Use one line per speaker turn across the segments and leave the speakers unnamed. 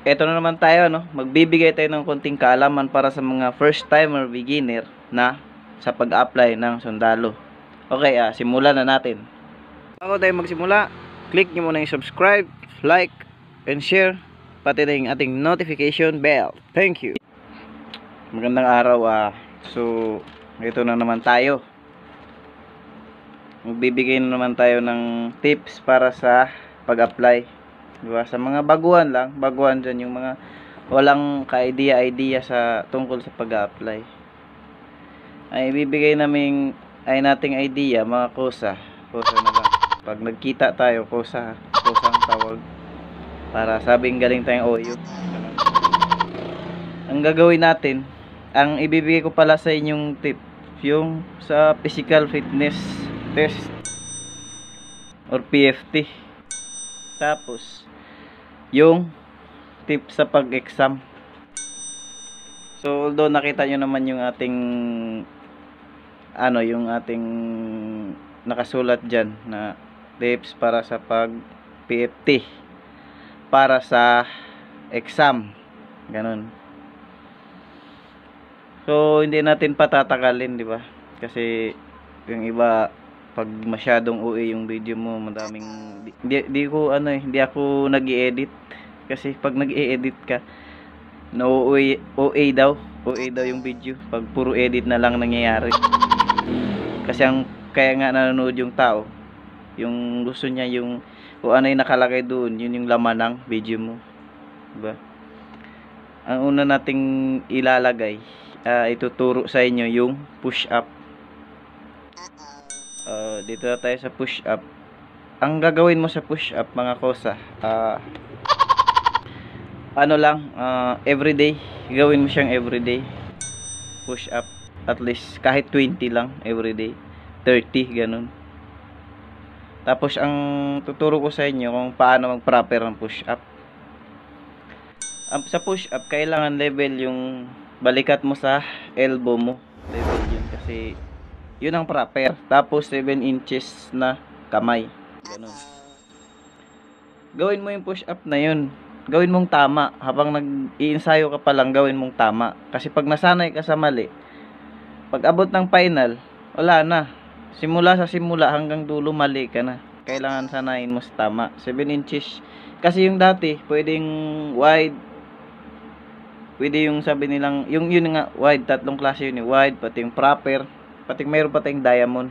Eto na naman tayo, no? Magbibigay tayo ng konting kaalaman para sa mga first timer beginner na sa pag-apply ng sundalo. Okay, simulan na natin. Bago tayo magsimula, click nyo muna yung subscribe, like, and share, pati na yung ating notification bell. Thank you. Magandang araw. So, ito na naman tayo. Magbibigay na naman tayo ng tips para sa pag-apply. Diba? Sa mga baguhan dyan, yung mga walang ka-idea sa tungkol sa pag-apply, ay ibibigay nating idea, mga kosa na lang. Pag nagkita tayo, kosang tawag, para sabing galing tayong OU. Ang gagawin natin, ang ibibigay ko pala sa inyong tip, yung sa physical fitness test or PFT. Tapos yung tip sa pag-exam. So although nakita nyo naman yung ating yung ating nakasulat dyan na tips para sa pag-PFT, para sa exam, ganun. So hindi natin patatagalin, di ba? Kasi yung iba, pag masyadong OA yung video mo, madaming hindi ako nag-i-edit, kasi pag nag-i-edit ka na OA daw yung video pag puro edit na lang nangyayari. Kasi kaya nga nanonood yung tao, yung gusto niya yung kung ano yung nakalagay doon, yun yung laman ng video mo, diba? Ang una nating ilalagay, ituturo sa inyo yung push up. Dito na tayo sa push up. Ang gagawin mo sa push up, mga kosa, everyday, gawin mo siyang everyday push up, at least kahit 20 lang everyday, 30 ganun. Tapos ang tuturo ko sa inyo kung paano mag-proper ng push up. Sa push up, kailangan level yung balikat mo sa elbow mo, level yun, kasi yun ang proper. Tapos 7 inches na kamay, ganun. Gawin mo yung push up na yun, gawin mong tama. Habang nag-iinsayo ka pa lang, gawin mong tama. Kasi pag nasanay ka sa mali, pag abot ng final, wala na. Simula hanggang dulo, mali ka na. Kailangan sanayin mo sa tama. 7 inches. Kasi yung dati, pwedeng wide. Pwede yung sabi nilang, yun nga, wide. Tatlong klase yun, wide, pati yung proper, pati mayroon pa tayong diamond.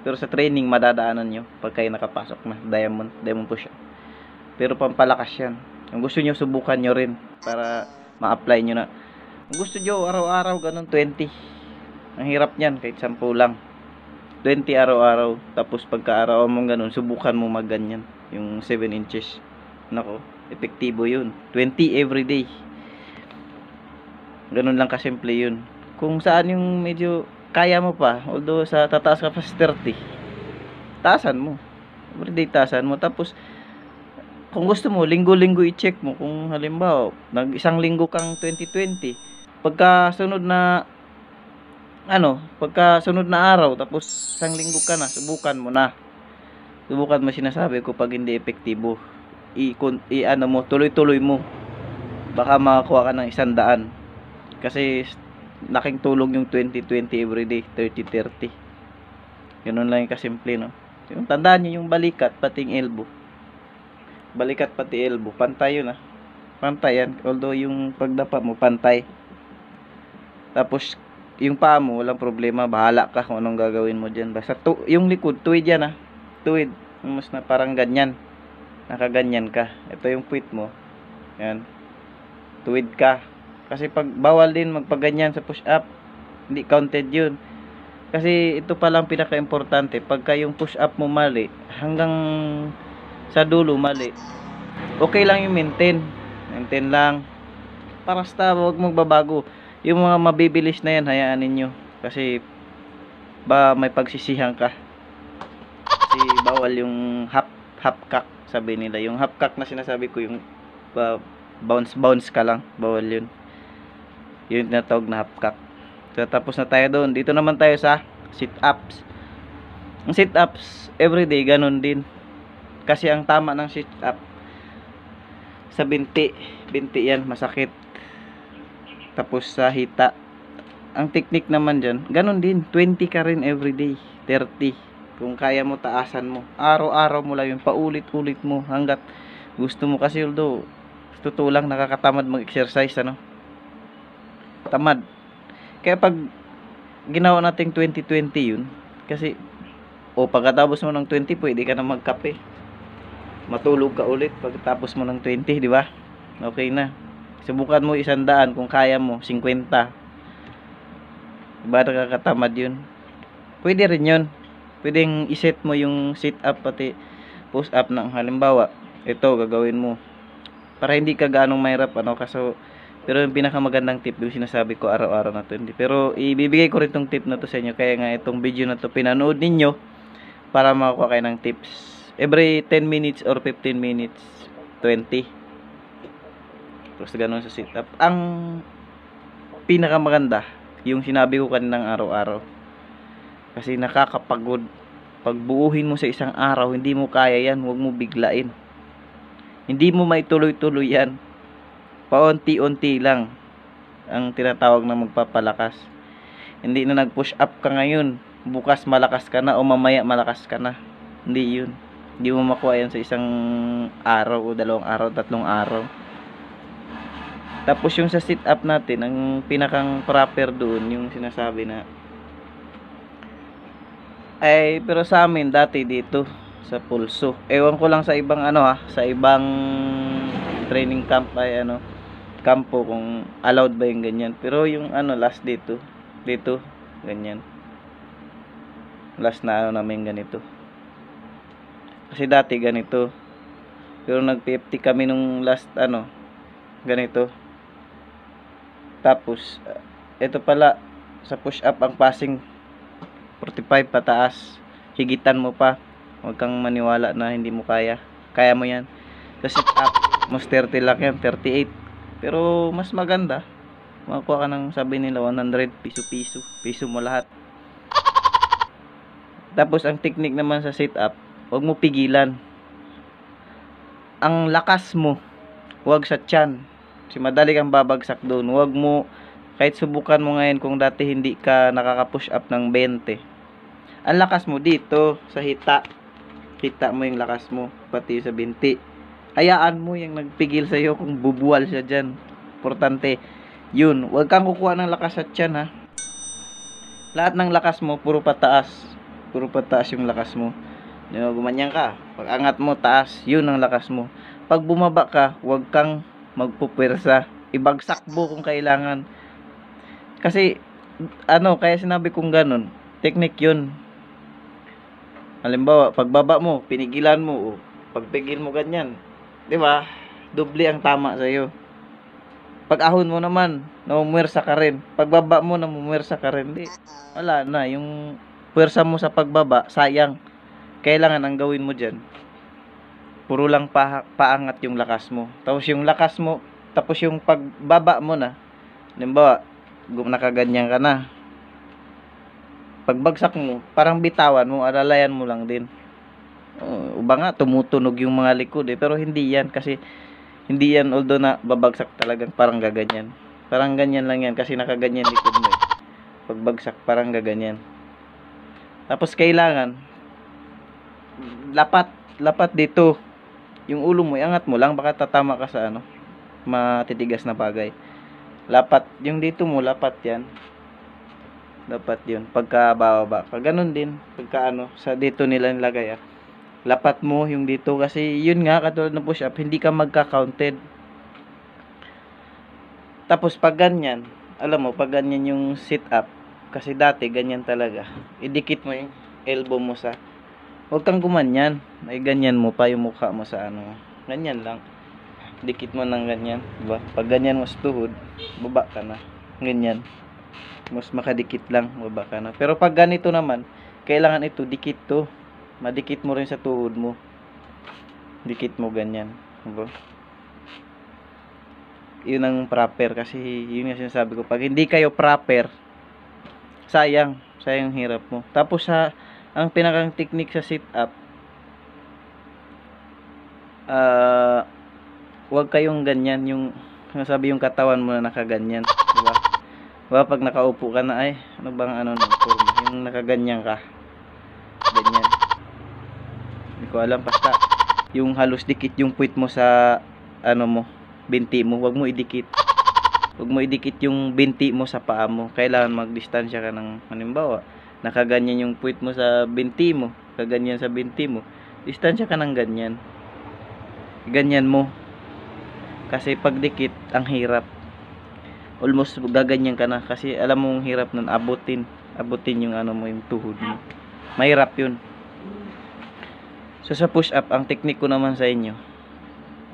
Pero sa training, madadaanan nyo pag kayo nakapasok na diamond push up. Pero pampalakas yan. Kung gusto nyo, subukan nyo rin para ma-apply nyo na. Kung gusto nyo araw-araw, ganun 20. Ang hirap nyan, kahit 10 lang. 20 araw-araw. Tapos pagka-araw mong ganun, subukan mo magganyan, yung 7 inches. Nako, epektibo yun. 20 everyday. Ganun lang kasimple yun. Kung saan yung medyo kaya mo pa, although sa tataas ka pa sa 30, taasan mo. Everyday taasan mo. Tapos kung gusto mo, linggo-linggo i-check mo. Kung halimbawa, isang linggo kang 20-20, pagkasunod na araw, tapos isang linggo ka na, subukan mo, sinasabi ko. Pag hindi epektibo, tuloy-tuloy mo, baka makakuha ka ng 100. Kasi laking tulong yung 20-20 everyday, 30-30. Ganun lang yung kasimple, no? Yung tandaan nyo, yung balikat pati yung elbow, pantay yun, pantay yan. Although yung pagdapa mo pantay, tapos yung paa mo walang problema, bahala ka kung anong gagawin mo dyan. Basta yung likod, tuwid yan, tuwid, mas na parang ganyan, nakaganyan ka. Ito yung puwit mo, yan, tuwid ka. Kasi bawal din magpaganyan sa push up, hindi counted yun. Kasi ito palang pinaka-importante, pagka yung push up mo mali, hanggang sa dulo mali, okay lang yung maintain lang, basta huwag magbabago. Yung mga mabibilis na yan, hayaan ninyo, kasi may pagsisihan ka. Kasi bawal yung half cock, sabi nila. Yung half cock na sinasabi ko, yung bounce ka lang, bawal yun. Yun tinatawag na half cock. So, tapos na tayo doon. Dito naman tayo sa sit-ups. Ang sit-ups, everyday, ganun din. Kasi ang tama ng sit-up, sa binti yan, masakit. Tapos sa hita. Ang technique naman dyan, ganun din, 20 ka rin everyday, 30. Kung kaya mo, taasan mo. Araw-araw mo lang yun, paulit-ulit mo hanggat gusto mo. Kasi although, totoo lang, nakakatamad mag-exercise, ano? Tamad. Kaya pag ginawa natin 20-20 yun, kasi, pagkatapos mo ng 20, pwede ka na magkape. Matulog ka ulit pagkatapos mo ng 20, di ba? Okay na. Subukan mo 100 kung kaya mo, 50. Diba nakakatamad yun? Pwede rin yun. Pwedeng iset mo yung sit up pati push up ng halimbawa. Ito gagawin mo. Para hindi ka ganong mahirap ano. Pero yung pinakamagandang tip yung sinasabi ko araw-araw na 20. Pero ibibigay ko rin tong tip na to sa inyo. Kaya nga itong video na to pinanood ninyo para makakuha kayo ng tips. Every 10 minutes or 15 minutes 20. Tapos ganun sa sit up. Ang pinakamaganda yung sinabi ko kaninang araw-araw. Kasi nakakapagod. Pag buuhin mo sa isang araw, hindi mo kaya yan. Huwag mo biglain. Hindi mo maituloy-tuloy yan. Paunti-unti lang ang tinatawag na magpapalakas. Hindi na nag-push up ka ngayon, bukas malakas ka na o mamaya malakas ka na. Hindi yun. Hindi mo makuha yan sa isang araw o 2 araw, 3 araw. Tapos yung sa sit up natin, ang pinakang proper doon, yung sinasabi na pero sa amin dati dito sa pulso. Ewan ko lang sa ibang sa ibang training camp kampo kung allowed ba yung ganyan. Pero yung last dito ganyan. Last na namin ganito. Kasi dati ganito. Pero nag-50 kami nung last ganito. Tapos ito pala sa push up ang passing 45 pataas. Higitan mo pa. Huwag kang maniwala na hindi mo kaya. Kaya mo yan. Sa sit up, mas 30 lang yan, 38. Pero mas maganda. Makakuha ka ng sabi nila 100 piso-piso. Piso mo lahat. Tapos ang technique naman sa sit up, huwag mo pigilan. Ang lakas mo, huwag sa tiyan. Kasi madali kang babagsak doon. Huwag mo, kahit subukan mo ngayon kung dati hindi ka nakaka-push up ng 20. Ang lakas mo dito sa hita. Hita mo yung lakas mo, pati sa binti. Hayaan mo yung nagpigil sa iyo kung bubuwal siya diyan. Importante, yun. Huwag kang kukuha ng lakas sa tiyan ha. Lahat ng lakas mo puro pataas. Puro pataas yung lakas mo. Gumanyan ka. Pag angat mo taas, yun ang lakas mo. Pag bumaba ka, huwag kang magpupwersa. Ibagsak mo kung kailangan. Kasi kaya sinabi kong ganun. Technique yun. Halimbawa, pagbaba mo, pinigilan mo, pagpigil mo ganyan. 'Di ba? Doble ang tama sa iyo. Pag ahon mo naman, namumwersa ka rin. Pagbaba mo, namumwersa ka rin. Di, wala na. Yung pwersa mo sa pagbaba, sayang. Kailangan ang gawin mo diyan. Puro lang paangat yung lakas mo. Tapos yung lakas mo, tapos yung pagbaba mo na, halimbawa, nakaganyan ka na. Pagbagsak mo, parang bitawan mo, alalayan mo lang din. Uba nga, tumutunog yung mga likod pero hindi yan kasi hindi yan although na babagsak talagang parang gaganyan. Parang ganyan lang yan kasi nakaganyan likod mo Pagbagsak parang gaganyan. Tapos kailangan lapat dito. Yung ulo mo, iangat mo lang baka tatama ka sa matitigas na bagay. Lapat, yung dito mo, lapat yan. Dapat yun. Pagka bababa ka. Ganun din. Pagka sa dito nila nilagay lapat mo yung dito. Kasi yun nga, katulad ng push up, hindi ka magka-counted. Tapos pag ganyan, alam mo, pag ganyan yung sit up, kasi dati ganyan talaga. Idikit mo yung elbow mo sa, huwag kang gumanyan. Ay ganyan mo pa yung mukha mo sa ganyan lang. Dikit mo ng ganyan. Diba? Pag ganyan mo sa tuhod, baba ka na. Ganyan. Mas makadikit lang, baba ka na. Pero pag ganito naman, kailangan ito, dikit to. Madikit mo rin sa tuhod mo. Dikit mo ganyan. Diba? Yun ang proper. Kasi yun yung sinasabi ko. Pag hindi kayo proper, sayang hirap mo. Tapos ang pinakang technique sa sit up, huwag kayong ganyan, yung sabi yung katawan mo na nakaganyan, di ba? Diba, pag nakaupo ka na, ay, ano bang ano ng form? Yung nakaganyan ka. Ganyan. Hindi ko alam, basta yung halos dikit yung puwit mo sa ano mo, binti mo, wag mo idikit. Wag mo idikit yung binti mo sa paa mo. Kailangan magdistansya ka ng, halimbawa, nakaganyan yung puwit mo sa binti mo, kaganyan sa binti mo. Distansya ka ng ganyan. Ganyan mo. Kasi pag dikit, ang hirap. Almost gaganyan ka na kasi alam mong hirap nun abutin yung ano mo, yung tuhod mo. Mahirap yun. So sa push up, ang teknik ko naman sa inyo,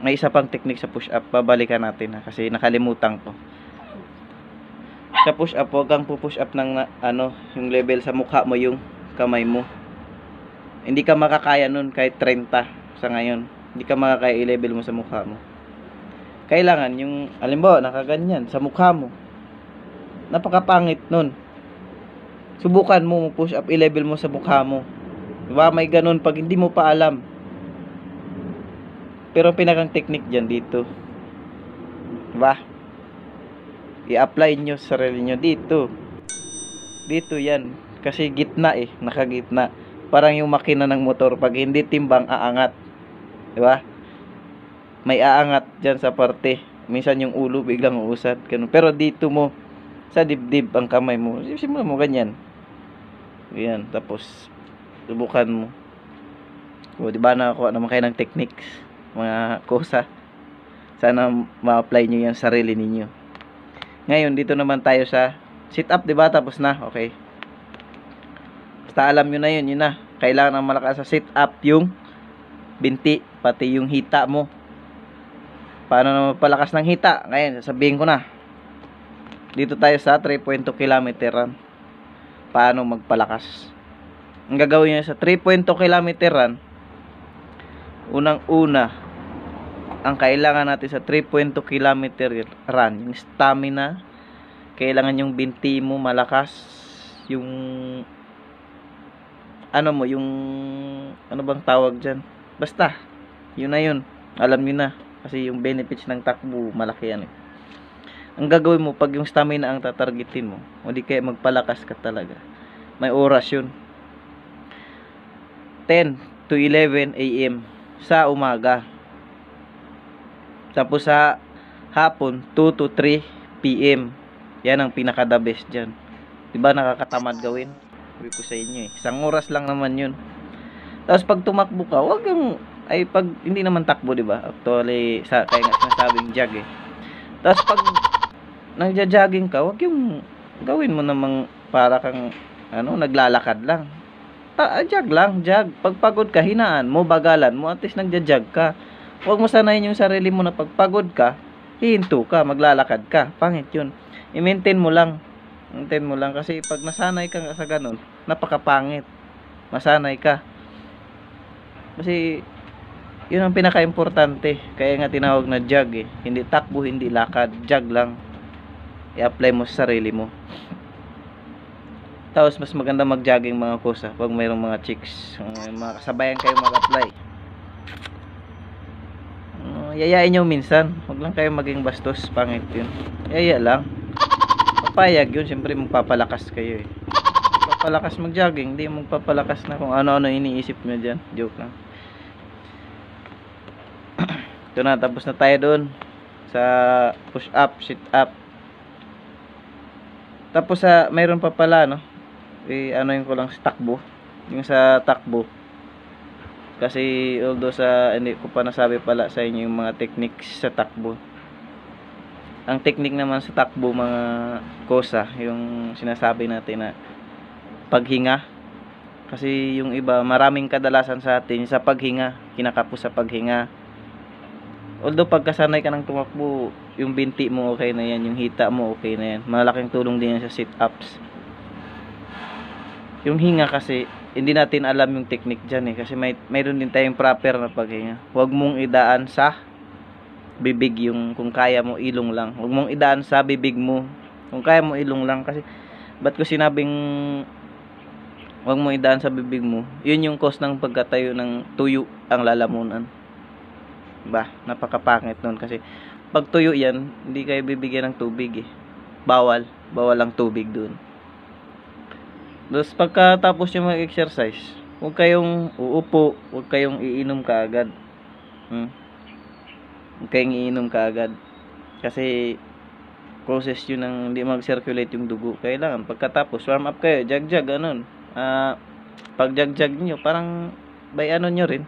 may isa pang teknik sa push up, babalikan natin ha, kasi nakalimutan ko. Sa push up, huwag kang push up ng ano, yung level sa mukha mo, yung kamay mo. Hindi ka makakaya nun kahit 30 sa ngayon. Hindi ka makakaya i-level mo sa mukha mo. Kailangan yung, halimbawa, nakaganyan sa mukha mo. Napakapangit nun. Subukan mo push up, i-level mo sa mukha mo. Diba? May ganun pag hindi mo pa alam. Pero ang pinakang technique dyan dito. Diba? I-apply nyo sa sarili nyo dito. Dito yan. Kasi gitna eh. Nakagitna. Parang yung makina ng motor. Pag hindi timbang, aangat. Diba? May aangat dyan sa parte. Minsan yung ulo biglang uusad. Ganun. Pero dito mo, sa dibdib ang kamay mo. Simula mo ganyan. Yan. Tapos, subukan mo. O, diba nakakuha naman kayo ng techniques, mga kosa. Sana ma-apply nyo yan sa sarili ninyo. Ngayon, dito naman tayo sa sit up, diba? Tapos na. Okay. Basta alam nyo na yun. Yun na. Kailangan ng malakas sa sit up yung binti. Pati yung hita mo. Paano na mapalakas ng hita? Ngayon, sasabihin ko na. Dito tayo sa 3.2 km run. Paano magpalakas? Ang gagawin nyo sa 3.2 km run, unang-una, ang kailangan natin sa 3.2 km run, yung stamina, kailangan yung binti mo malakas, yung ano mo, yung ano bang tawag dyan? Basta, yun na yun. Alam nyo na. Kasi yung benefits ng takbo, malaki yan eh. Ang gagawin mo, pag yung stamina ang tatargetin mo, o di kaya magpalakas ka talaga, may oras yun. 10 to 11 a.m. sa umaga. Tapos sa hapon, 2 to 3 p.m. Yan ang pinaka-the best dyan. Diba nakakatamad gawin? Sabi ko sa inyo eh. Isang oras lang naman yun. Tapos pag tumakbo ka, wag yung ay pag hindi naman takbo, di ba? Actually, kaya nga sinasabing jog eh. Tapos pag nagja-jogging ka, wag yung gawin mo namang para kang ano, naglalakad lang. Jog lang, jog. Pag pagod ka, hinaan mo, bagalan mo, at least nagja-jog ka. Wag mo sanayin yung sarili mo na pag pagod ka, hihinto ka, maglalakad ka. Pangit yun. I-maintain mo lang. Maintain mo lang kasi pag nasanay ka sa ganun, napakapangit. Masanay ka. Kasi yun ang pinaka-importante. Kaya nga tinawag na jog eh. Hindi takbo, hindi lakad. Jog lang. I-apply mo sa sarili mo. Tapos mas maganda mag-jogging mga kusa pag mayroong mga chicks. Mga kasabayan kayo mag-apply. Yayain nyo minsan. Huwag lang kayo maging bastos. Pangit yun. Yaya lang. Papayag yun. Siyempre magpapalakas kayo eh. Magpapalakas mag-jogging. Hindi magpapalakas na kung ano-ano iniisip nyo dyan. Joke lang. Ito na, tapos na tayo doon sa push up, sit up. Tapos sa mayroon pa pala no. Ano yung ko lang sa takbo. Yung sa takbo. Kasi although sa hindi ko pa nasabi pala sa inyo yung mga techniques sa takbo. Ang technique naman sa takbo mga kosa, yung sinasabi natin na paghinga. Kasi yung iba, maraming kadalasan sa atin sa paghinga, kinakapos sa paghinga. Although pagkasanay ka ng tumakbo, yung binti mo okay na yan, yung hita mo okay na yan. Malaking tulong din yan sa sit-ups. Yung hinga kasi, hindi natin alam yung technique dyan eh. Kasi mayroon din tayong proper na paghinga. Huwag mong idaan sa bibig yung, kung kaya mo ilong lang. Huwag mong idaan sa bibig mo. Kung kaya mo ilong lang. Kasi, ba't ko sinabing huwag mong idaan sa bibig mo? Yun yung cause ng pagkatayo ng tuyo ang lalamunan. Diba? Napakapangit nun kasi pag tuyo yan, hindi kayo bibigyan ng tubig eh. Bawal ang tubig dun. Tapos pagkatapos nyo mag-exercise, huwag kayong uupo, huwag kayong iinom kaagad. Huwag kayong iinom kaagad. Kasi process yun ng hindi mag-circulate yung dugo. Kailangan pagkatapos warm up kayo, jag-jag ganun. Pag jag-jag nyo, parang by ano nyo rin.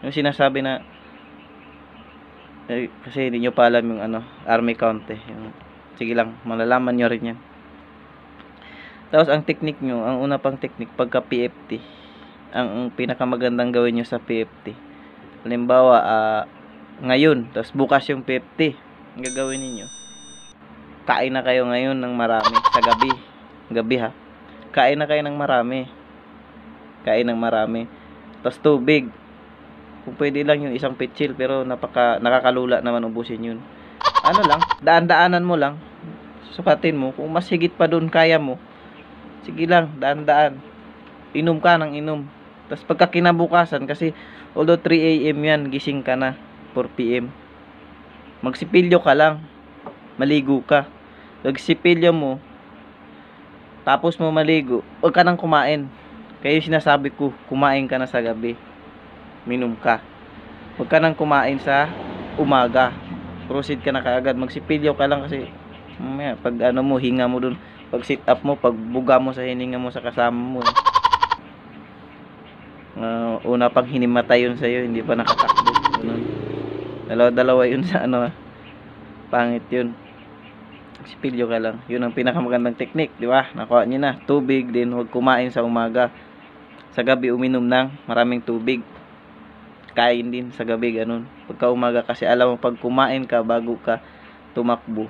Yung sinasabi na kasi hindi nyo pa alam yung army count eh. Sige lang, malalaman nyo rin yan. Tapos ang technique nyo, ang una pang technique pagka PFT, ang pinakamagandang gawin nyo sa PFT. Halimbawa, ngayon, tapos bukas yung PFT, ang gagawin niyo, kain na kayo ngayon ng marami sa gabi ha. Kain na kayo ng marami. Tapos tubig. Kung pwede lang yung isang pitsil, pero nakakalula naman ubusin yun. Ano lang, daan-daanan mo lang. Sukatin mo, kung mas higit pa doon kaya mo, sige lang, daan-daan. Inom ka ng inom. Tapos pagka kinabukasan, kasi although 3 AM yan, gising ka na, 4 PM. Magsipilyo ka lang. Maligo ka. Magsipilyo mo, tapos mo maligo, huwag ka nang kumain. Kaya sinasabi ko, kumain ka na sa gabi. Minom ka. Huwag ka nang kumain sa umaga. Proceed ka na kaagad. Magsipilyo ka lang kasi pag mo, hinga mo dun. Pag sit up mo, pag buga mo sa hininga mo sa kasama mo. Una pang hinimatay yun sa'yo, hindi pa nakatakbo. Dalawa yun sa pangit yun. Sipilyo ka lang. Yun ang pinakamagandang technique, di ba? Nakuha niyo na. Tubig din, huwag kumain sa umaga. Sa gabi uminom ng maraming tubig. Kain din sa gabi ganun. Pagka umaga kasi alam mo pag kumain ka bago ka tumakbo,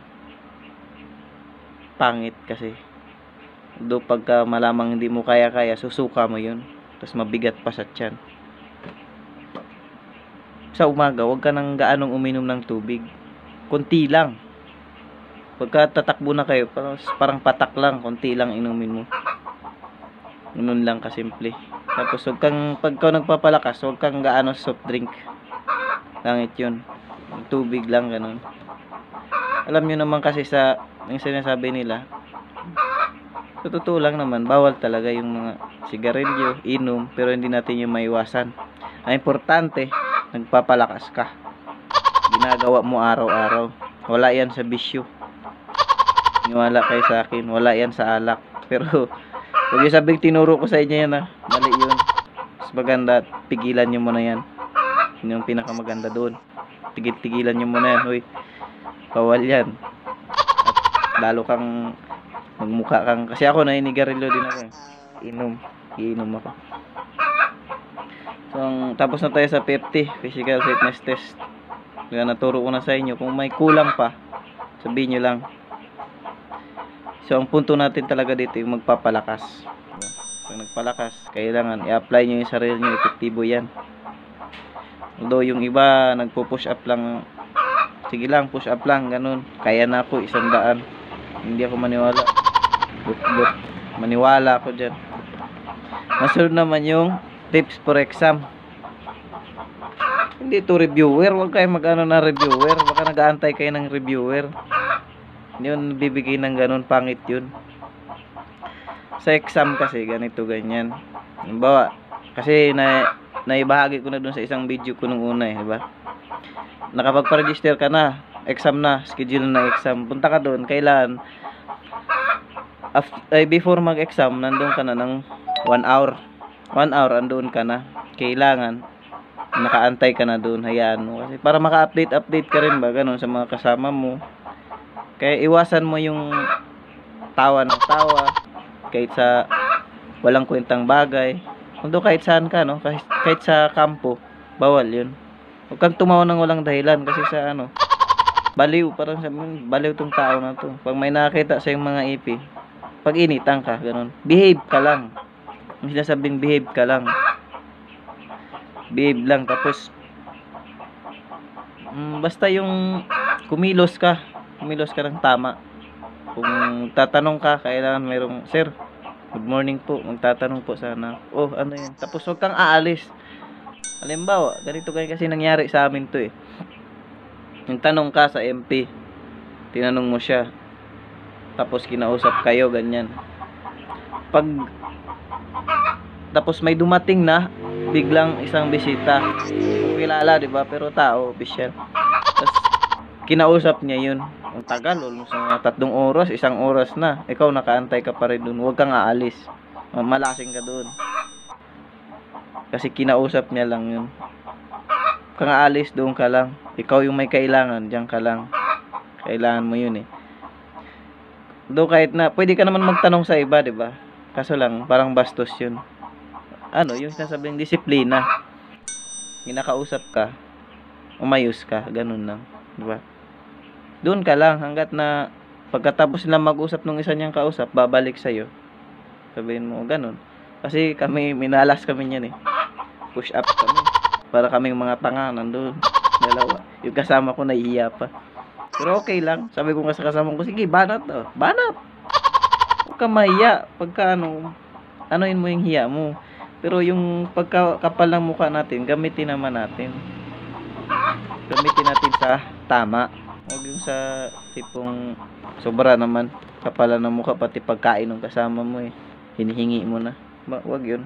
pangit kasi. Do pagka malamang hindi mo kaya, susuka mo yun. Tapos mabigat pa sa tiyan. Sa umaga, huwag ka nang gaanong uminom ng tubig. Kunti lang. Pagka tatakbo na kayo, parang patak lang, konti lang inumin mo. Ganun lang kasimple. Tapos pagka nagpapalakas, huwag kang gaano soft drink. Langit yun. Tubig lang, ganun. Alam nyo naman kasi yung sinasabi nila, sa totoo lang naman, bawal talaga yung mga sigarilyo, inom, pero hindi natin yung maiwasan. Ang importante, nagpapalakas ka. Ginagawa mo araw-araw. Wala yan sa bisyo. Niwala kayo sa akin, wala yan sa alak. Pero huwag yung sabing tinuro ko sa inyo yan mali yun. Mas maganda, pigilan nyo muna yan. Yun yung pinakamaganda doon. Tigilan nyo muna yan. Hoy, bawal yan. At lalo kang magmukha kang, kasi ako nainigarilyo din ako iinom ako. So tapos na tayo sa 50 physical fitness test. Kaya naturo ko na sa inyo. Kung may kulang pa, sabihin nyo lang. So ang punto natin talaga dito yung magpapalakas. Pag nagpalakas, kailangan i-apply nyo yung sarili nyo, epektibo yan. Although yung iba nagpo-push up lang, sige lang, push up lang, ganun. Kaya na ako, 100. Hindi ako maniwala. Maniwala ako dyan. Masunod naman yung tips for exam. Hindi to reviewer, huwag kayo mag-ano na reviewer. Baka nag-aantay kayo ng reviewer. Hindi yun bibigay ng ganun, pangit yun. Sa exam kasi ganito ganyan. Halimbawa, kasi naibahagi ko na dun sa isang video ko nung una di ba? Nakapagpa-register ka na, exam na, schedule na exam. Punta ka doon, kailan before mag-exam, nandun ka na ng 1 hour. 1 hour andun ka na. Kailangan nakaantay ka na doon, hayaan mo kasi para maka-update ka rin ba ganun sa mga kasama mo. Kaya iwasan mo yung tawa ng tawa kahit sa walang kwentang bagay. Kundo kahit saan ka kahit sa kampo, bawal yun. Huwag kang tumawa ng walang dahilan kasi sa baliw, parang sabihin, baliw tong tao na to. Pag may nakakita sa yung mga ipi, pag-initan ka, ganun. Behave ka lang. Yung sinasabing behave ka lang. Behave lang, tapos basta yung kumilos ka ng tama. Kung tatanong ka, kailangan mayroong, sir, good morning po, magtatanong po sana. Oh, ano yun? Tapos huwag kang aalis. Halimbawa, ganito ganyan kasi nangyari sa amin to eh. Yung tanong ka sa MP, tinanong mo siya, tapos kinausap kayo, ganyan. Pag tapos may dumating na biglang isang bisita, kung kilala, di ba? Pero tao, official. Tapos kinausap niya yun. Ang tagal, almost mga 3 oras, 1 oras na. Ikaw nakaantay ka pa rin dun. Huwag kang aalis. Malasing ka dun. Kasi kinausap niya lang yun. Huwag kang aalis, doon ka lang. Ikaw yung may kailangan, diyan ka lang. Kailangan mo yun eh. Do kahit na, pwede ka naman magtanong sa iba, di ba? Kaso lang, parang bastos yun. Ano, yung sinasabing disiplina. Ginakausap ka, umayos ka, ganun lang. Di ba? Doon ka lang, hanggat na pagkatapos nila mag-usap nung isa niyang kausap, babalik sa'yo. Sabihin mo, ganun. Kasi kami, minalas kami niyan eh. Push up kami. Para kaming mga tanga, nandun. Dalawa. Yung kasama ko, nahihiya pa. Pero okay lang. Sabi ko nga sa kasama ko, sige, banat oh. Banat. Huwag ka mahiya. Pagka anuin mo yung hiya mo. Pero yung pagkakapal ng mukha natin, gamitin naman natin. Gamitin natin sa tama. Huwag yung sa tipong sobra naman. Kapalan ng mukha, pati pagkain ng kasama mo eh. Hinihingi mo na. Huwag yun.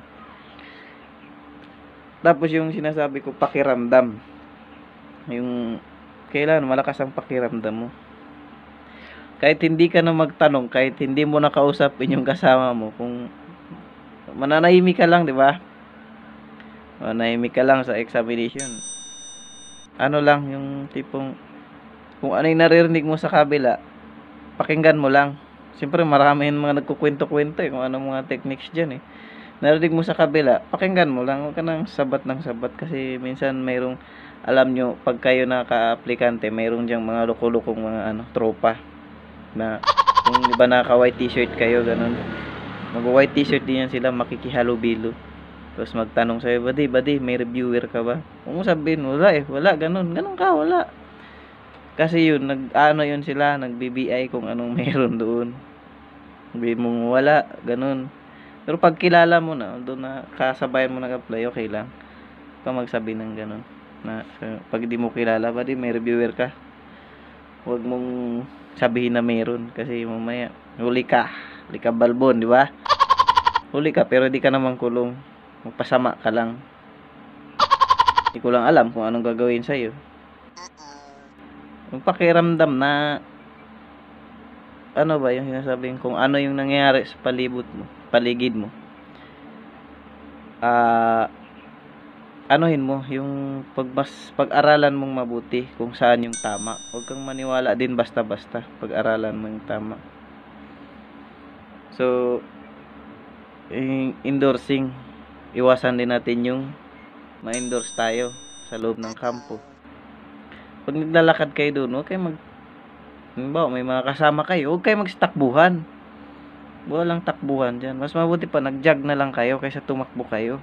Tapos yung sinasabi ko, pakiramdam. Yung kailan malakas ang pakiramdam mo. Kahit hindi ka na magtanong, kahit hindi mo nakausapin yung kasama mo, kung mananahimik ka lang, di ba? Mananahimik ka lang sa examination. Ano lang, yung tipong, kung ano yung naririnig mo sa kabila, pakinggan mo lang. Siyempre, marami yung mga nagkukwento-kwento eh, kung anong mga techniques dyan eh. Narinig mo sa kabila, pakinggan mo lang. Huwag ka nang sabat ng sabat kasi minsan mayroong, alam nyo, pag kayo naka-aplikante, mayroong dyang mga lukulukong mga tropa na kung di ba naka-white t-shirt kayo, ganun. Mag-white t-shirt din yan sila, makikihalubilo. Tapos magtanong sa'yo, buddy, may reviewer ka ba? Kung mo sabihin, wala eh, wala, ganun ka, wala. Kasi yun, yun sila, nag-BBI kung anong meron doon. Sabihin mo, wala, ganun. Pero pag kilala mo na, doon na kasabayan mo nag-apply, okay lang. Huwag magsabi ng ganun. Na, pag di mo kilala, buddy, may reviewer ka. Huwag mong sabihin na meron. Kasi mamaya, huli ka balbon, di ba? Huli ka, pero di ka naman kulong. Magpasama ka lang. Hindi ko lang alam kung anong gagawin sa'yo. Yung pakiramdam na ano ba yung sinasabing kung ano yung nangyayari sa paligid mo. Anuhin mo yung pag-aralan mong mabuti kung saan yung tama. Huwag kang maniwala din basta-basta. Pag-aralan mo yung tama. So, endorsing, iwasan din natin yung ma-endorse tayo sa loob ng kampo. Pag naglalakad kayo doon, huwag kayo may mga kasama kayo, huwag kayo magsitakbuhan. Walang takbuhan dyan. Mas mabuti pa, nag-jog na lang kayo kaysa tumakbo kayo.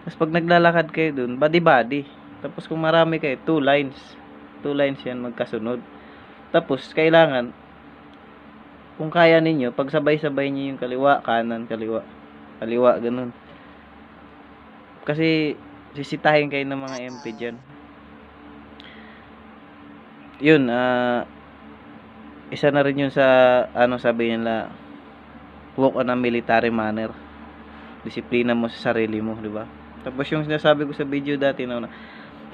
Tapos pag naglalakad kayo doon, body-body. Tapos kung marami kayo, 2 lines. 2 lines yan magkasunod. Tapos, kailangan, kung kaya ninyo, pagsabay-sabay nyo yung kaliwa, kanan, kaliwa, ganun. Kasi, sisitahin kayo ng mga MP dyan. Yun, isa na rin yun sa, sabi nila, walk on a military manner. Disiplina mo sa sarili mo, di ba? Tapos yung sinasabi ko sa video dati na,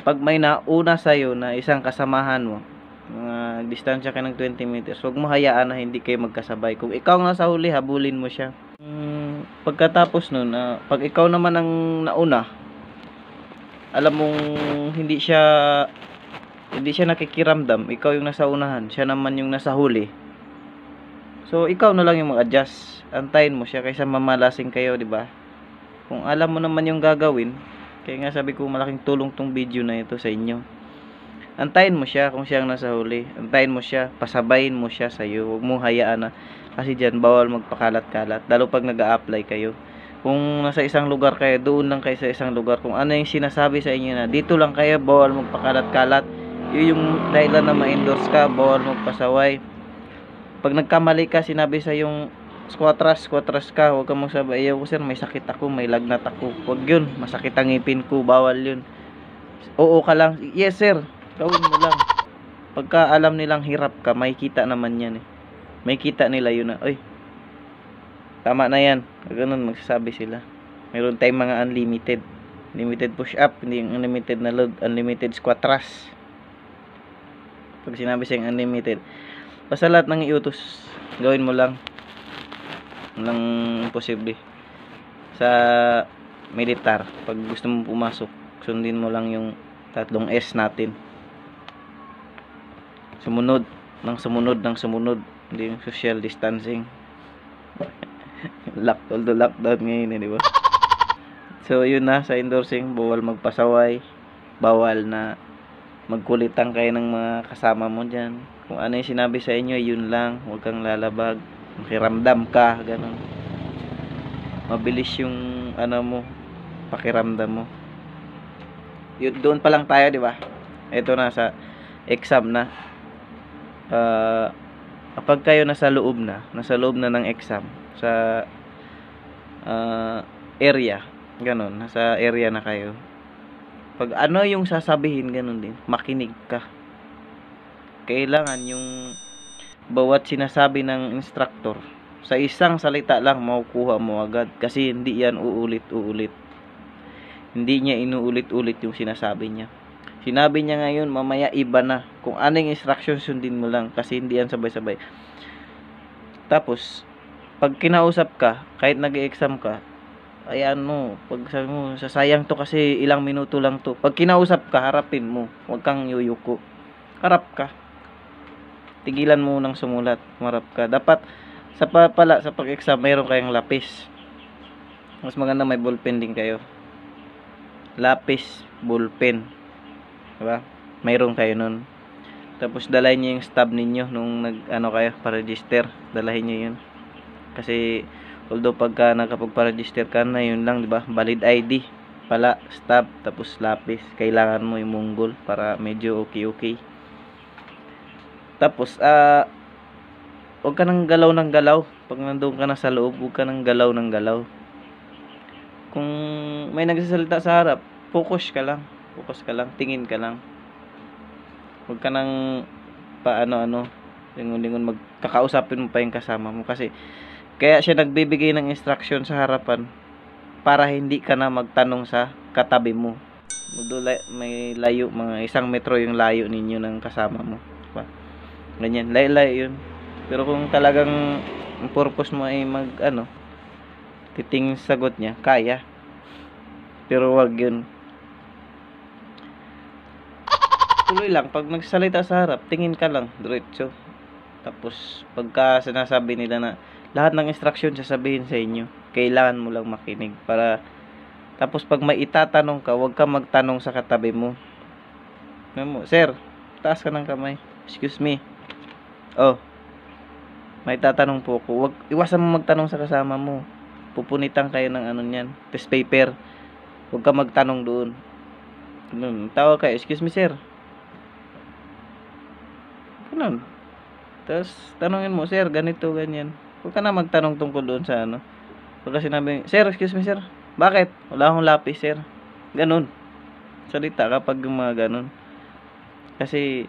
pag may nauna sa'yo na isang kasamahan mo, mga distansya ka ng 20 meters, huwag mo hayaan na hindi kayo magkasabay. Kung ikaw ang nasa huli, habulin mo siya. Pagkatapos nun, pag ikaw naman ang nauna, alam mong hindi siya nakikiramdam, ikaw yung nasa unahan, siya naman yung nasa huli. So, ikaw na lang yung mag-adjust. Antayin mo siya kaysa mamalasing kayo, di ba? Kung alam mo naman yung gagawin, kaya nga sabi ko malaking tulong tong video na ito sa inyo. Antayin mo siya kung siya ang nasa huli. Antayin mo siya, pasabayin mo siya sa iyo. Huwag mo hayaan na, kasi diyan bawal magpakalat-kalat, lalo pag nag-a-apply kayo. Kung nasa isang lugar kayo, doon lang kayo sa isang lugar. Kung ano yung sinasabi sa inyo na dito lang kayo, bawal magpakalat-kalat. Yun yung dahilan na ma-endorse ka, bawal magpasaway. Pag nagkamali ka, sinabi sa yung squatras ka, huwag kang magsabi, ayaw ko sir, may sakit ako, may lagnat ako. Huwag yun, masakit ang ngipin ko, bawal yun. Oo ka lang, yes sir, gawin mo lang. Pagka alam nilang hirap ka, may kita naman yan eh. May kita nila yun na, oy, tama na yan. Ganun, magsasabi sila. Meron tayong mga unlimited. Unlimited push up, hindi yung unlimited na load, unlimited squatras. Pag sinabi siyang unlimited, basta lahat ng iutos, gawin mo lang. Walang imposible. Sa militar, pag gusto mo pumasok, sundin mo lang yung 3 S natin. Sumunod ng sumunod. Hindi yung social distancing. Lockdown ngayon eh, di ba? So yun na, sa endorsing, bawal magpasaway, bawal na magkulitan kayo ng mga kasama mo dyan. Kung ano yung sinabi sa inyo, yun lang. Huwag kang lalabag, makiramdam ka, ganun. Mabilis yung ano mo, pakiramdam mo. Yun, doon pa lang tayo, di ba? Ito na sa exam na. Kapag kayo nasa loob na ng exam, sa area, ganun, nasa area na kayo. Pag ano yung sasabihin, ganun din, makinig ka. Kailangan yung bawat sinasabi ng instructor, sa isang salita lang makukuha mo agad, kasi hindi yan uulit-ulit. Hindi niya inuulit-ulit yung sinasabi niya. Sinabi niya ngayon, mamaya iba na. Kung anong instruction, sundin mo lang, kasi hindi yan sabay-sabay. Tapos pag kinausap ka, kahit nag-e-exam ka, ayan mo, pag sabi mo, sasayang to kasi ilang minuto lang to. Pag kinausap ka, harapin mo. Huwag kang yuyuko. Harap ka. Tigilan mo nang sumulat. Marap ka. Dapat, sa pag-exam, mayroon kayong lapis. Mas maganda may ballpen din kayo. Lapis, ballpen. Diba? Mayroon kayo nun. Tapos, dalahin nyo yung stub ninyo nung kayo, pa-register. Dalahin nyo yun. Kasi although pagka nakapagpa-register ka na, yun lang, 'di ba? Valid ID, pala, stub, tapos lapis. Kailangan mo yung munggol para medyo okay. Tapos huwag ka nang galaw ng galaw. Pag nandoon ka na sa loob, huwag ka nang galaw ng galaw. Kung may nagsasalita sa harap, focus ka lang, tingin ka lang. Huwag ka nang lingon-lingon, magkakausapin mo pa yung kasama mo, kasi kaya siya nagbibigay ng instruction sa harapan para hindi ka na magtanong sa katabi mo. May layo, mga 1 metro yung layo ninyo ng kasama mo. Diba? Ganyan, layo yun. Pero kung talagang ang purpose mo ay titing sagot niya, kaya. Pero wag yun. Tuloy lang, pag nagsalita sa harap, tingin ka lang, diretso. Tapos pagka sinasabi nila na lahat ng instruction sasabihin sa inyo, kailangan mo lang makinig para, tapos pag may itatanong ka, huwag ka magtanong sa katabi mo. Sir, taas ka ng kamay. Excuse me. Oh, may tatanong po ko. Iwasan mo magtanong sa kasama mo. Pupunitan kayo ng niyan, test paper. Huwag ka magtanong doon. Tawag kayo, excuse me sir. Ganun. Tapos tanongin mo, sir, ganito, ganyan. Huwag ka na magtanong tungkol doon sa Pagka sinabi, sir, excuse me sir, bakit? Wala akong lapis sir. Ganun. Salita kapag yung mga ganun. Kasi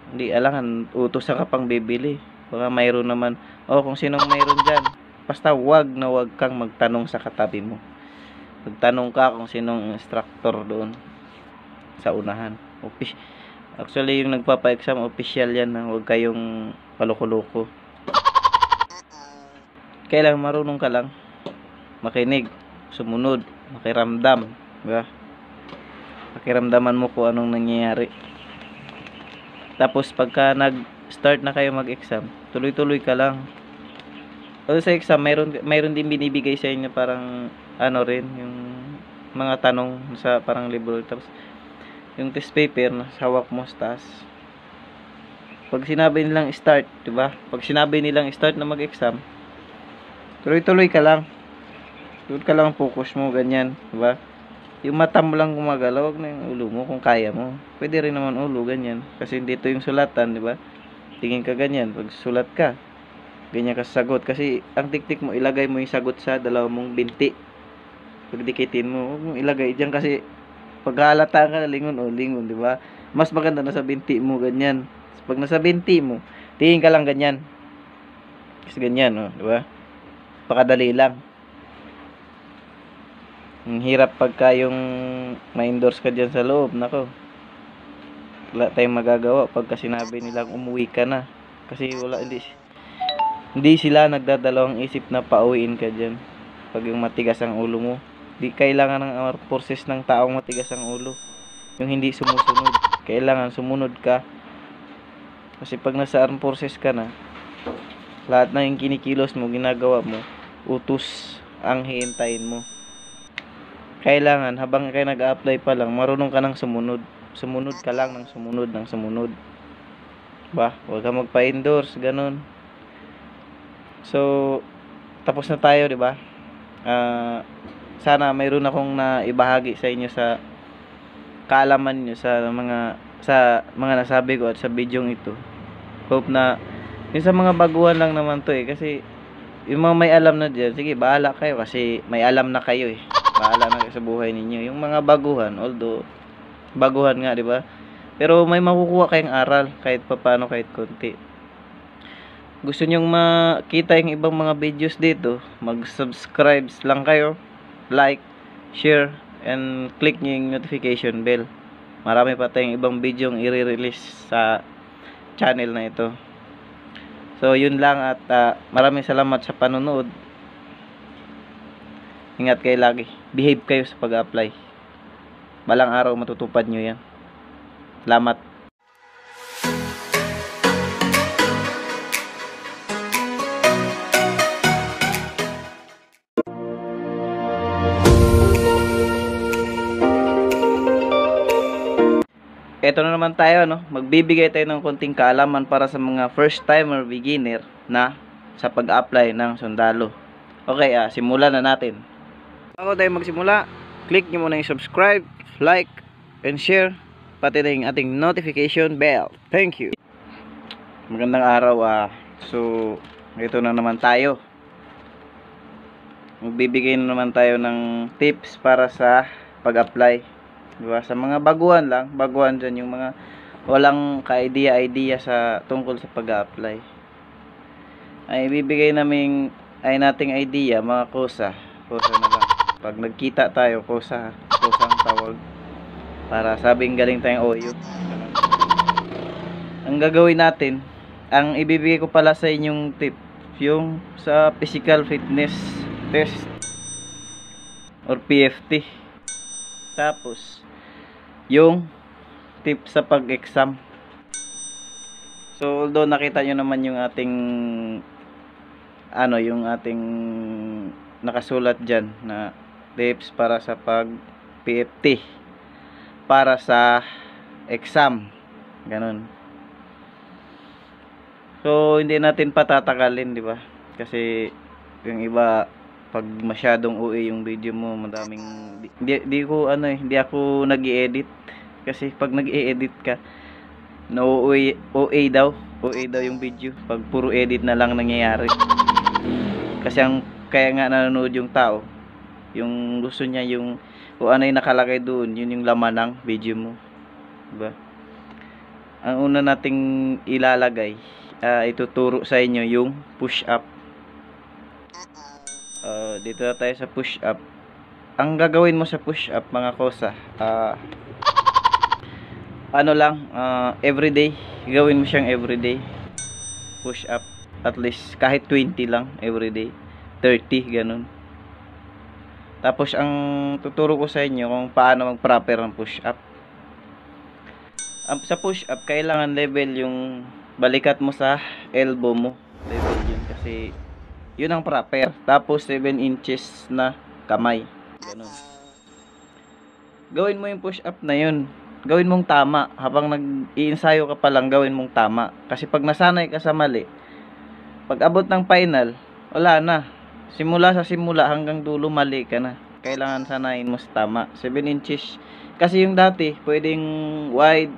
hindi alangan, utos ka pang bibili. Baka mayroon naman, kung sinong mayroon dyan. Basta wag kang magtanong sa katabi mo. Magtanong ka kung sinong instructor doon sa unahan. Actually, yung nagpapa-exam, official yan. Huwag kayong kaloko-loko. Kailangan marunong ka lang makinig, sumunod, makiramdam, diba? Pakiramdaman mo kung anong nangyayari. Tapos pagka nag-start na kayo mag-exam, tuloy-tuloy ka lang. O sa exam, mayroon din binibigay sa inyo parang yung mga tanong sa parang libro. Tapos yung test paper na hawak mo sa taas. Pag sinabi nilang start, diba? Pag sinabi nilang start na mag-exam, tuloy-tuloy ka lang. Tuloy ka lang, focus mo, ganyan. Diba? Yung mata mo lang gumagalaw, wag na yung ulo mo kung kaya mo. Pwede rin naman ulo, ganyan. Kasi dito yung sulatan, diba? Tingin ka ganyan, pag sulat ka. ganyan ka sagot. Kasi ang tiktik mo, ilagay mo yung sagot sa dalawang mong binti. Pagdikitin mo, huwag mong ilagay dyan kasi paghalata ka na lingon o lingon, di ba? Mas maganda nasa binti mo, ganyan. Pag nasa binti mo, tingin ka lang ganyan. Kasi ganyan, oh, di ba? Pakadali lang. Ang hirap pagka yung ma-endorse ka dyan sa loob, nako. Wala tayong magagawa pagka sinabi nilang umuwi ka na. Kasi hindi sila nagdadalawang isip na pauwiin ka dyan. Pag yung matigas ang ulo mo. Di kailangan ng forces ng taong matigas ang ulo. Yung hindi sumusunod. Kailangan sumunod ka. Kasi pag nasa armed forces ka na, lahat na yung kinikilos mo, ginagawa mo, utos ang hiintayin mo. Kailangan, habang kayo nag-a-apply pa lang, marunong ka ng sumunod. Sumunod ka lang ng sumunod ng sumunod. Ba? Huwag ka magpa-endorse, ganun. So, tapos na tayo, di ba? Sana mayroon akong naibahagi sa inyo sa kaalaman nyo sa mga nasabi ko at sa bidyong ito. Hope na yung sa mga baguhan lang naman to kasi yung mga may alam na dyan, sige bahala kayo kasi may alam na kayo bahala na kayo sa buhay ninyo. Yung mga baguhan, although baguhan nga, di ba? Pero may makukuha kayong aral kahit papaano, kahit konti. Gusto nyong makita yung ibang mga videos dito, mag-subscribe lang kayo, like, share, and click nyo yung notification bell. Marami pa tayong ibang video yung i-release sa channel na ito. So yun lang at maraming salamat sa panonood. Ingat kayo lagi. Behave kayo sa pag-apply. Balang araw matutupad nyo yan. Salamat. Ito na naman tayo, no? Magbibigay tayo ng konting kaalaman para sa mga first timer beginner na sa pag-apply ng sundalo. Okay, simulan na natin. Bago tayo magsimula, click nyo muna yung subscribe, like, and share, pati na yung ating notification bell. Thank you. Magandang araw. So, ito na naman tayo. Magbibigay na naman tayo ng tips para sa pag-apply. Diba? Sa mga baguhan lang, baguhan dyan yung mga walang ka-idea sa tungkol sa pag-apply. Ay bibigay nating idea, mga kosa na lang. Pag nagkita tayo, kosang tawag. Para sabing galing tayong OU. Ang gagawin natin, ang ibibigay ko pala sa inyong tip, yung sa physical fitness test or PFT. Tapos yung tip sa pag-exam. So although nakita nyo naman yung ating yung ating nakasulat dyan na tips para sa pag-PFT para sa exam, ganun. So hindi natin patatagalin, di ba? Kasi yung iba pag masyadong OA yung video mo, madaming hindi ako nag-i-edit kasi pag nag-i-edit ka OA daw yung video pag puro edit na lang nangyayari. Kasi kaya nga nanonood yung tao, yung gusto niya yung kung ano yung nakalagay doon, yun yung laman ng video mo, diba? Ang una nating ilalagay, ituturo sa inyo yung push up. Dito na tayo sa push up. Ang gagawin mo sa push up, mga kosa, everyday, gawin mo siyang everyday push up, at least kahit 20 lang everyday, 30 ganun. Tapos ang tuturo ko sa inyo kung paano mag-proper ng push up. Sa push up, kailangan level yung balikat mo sa elbow mo, level yun, kasi yun ang proper. Tapos 7 inches na kamay, ganun. Gawin mo yung push up na yun, gawin mong tama. Habang nag-iinsayo ka pa lang, gawin mong tama. Kasi pag nasanay ka sa mali, pag abot ng final, wala na. Simula hanggang dulo, mali ka na. Kailangan sanayin mo sa tama. 7 inches. Kasi yung dati, pwedeng wide,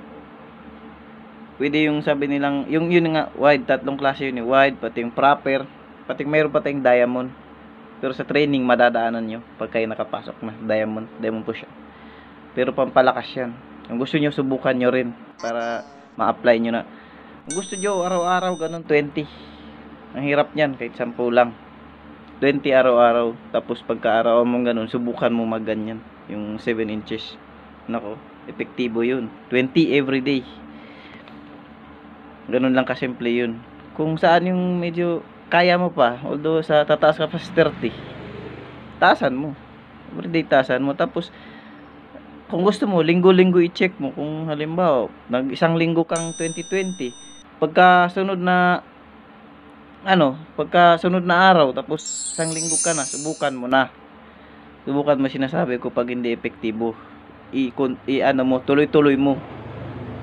Pwede yung sabi nilang, yung yun nga, wide, tatlong klase yun, wide, pati yung proper, pati mayroon pa tayong diamond. Pero sa training, madadaanan nyo pag kayo nakapasok na diamond push-up. Pero pampalakas yan. Kung gusto nyo, subukan nyo rin para ma-apply nyo na. Kung gusto nyo, araw-araw, ganun, 20. Ang hirap nyan, kahit 10 lang. 20 araw-araw. Tapos pagka-araw mong ganun, subukan mo magganyan. Yung 7 inches. Nako, epektibo yun. 20 everyday. Ganun lang kasimple yun. Kung saan yung medyo kaya mo pa, although sa tataas ka pa sa 30, taasan mo. Everyday taasan mo. Tapos, kung gusto mo, linggo-linggo i-check mo. Kung halimbawa, isang linggo kang 20-20, pagka sunod na araw, tapos isang linggo ka na, subukan mo na. Subukan mo, sinasabi ko, pag hindi epektibo, tuloy-tuloy mo.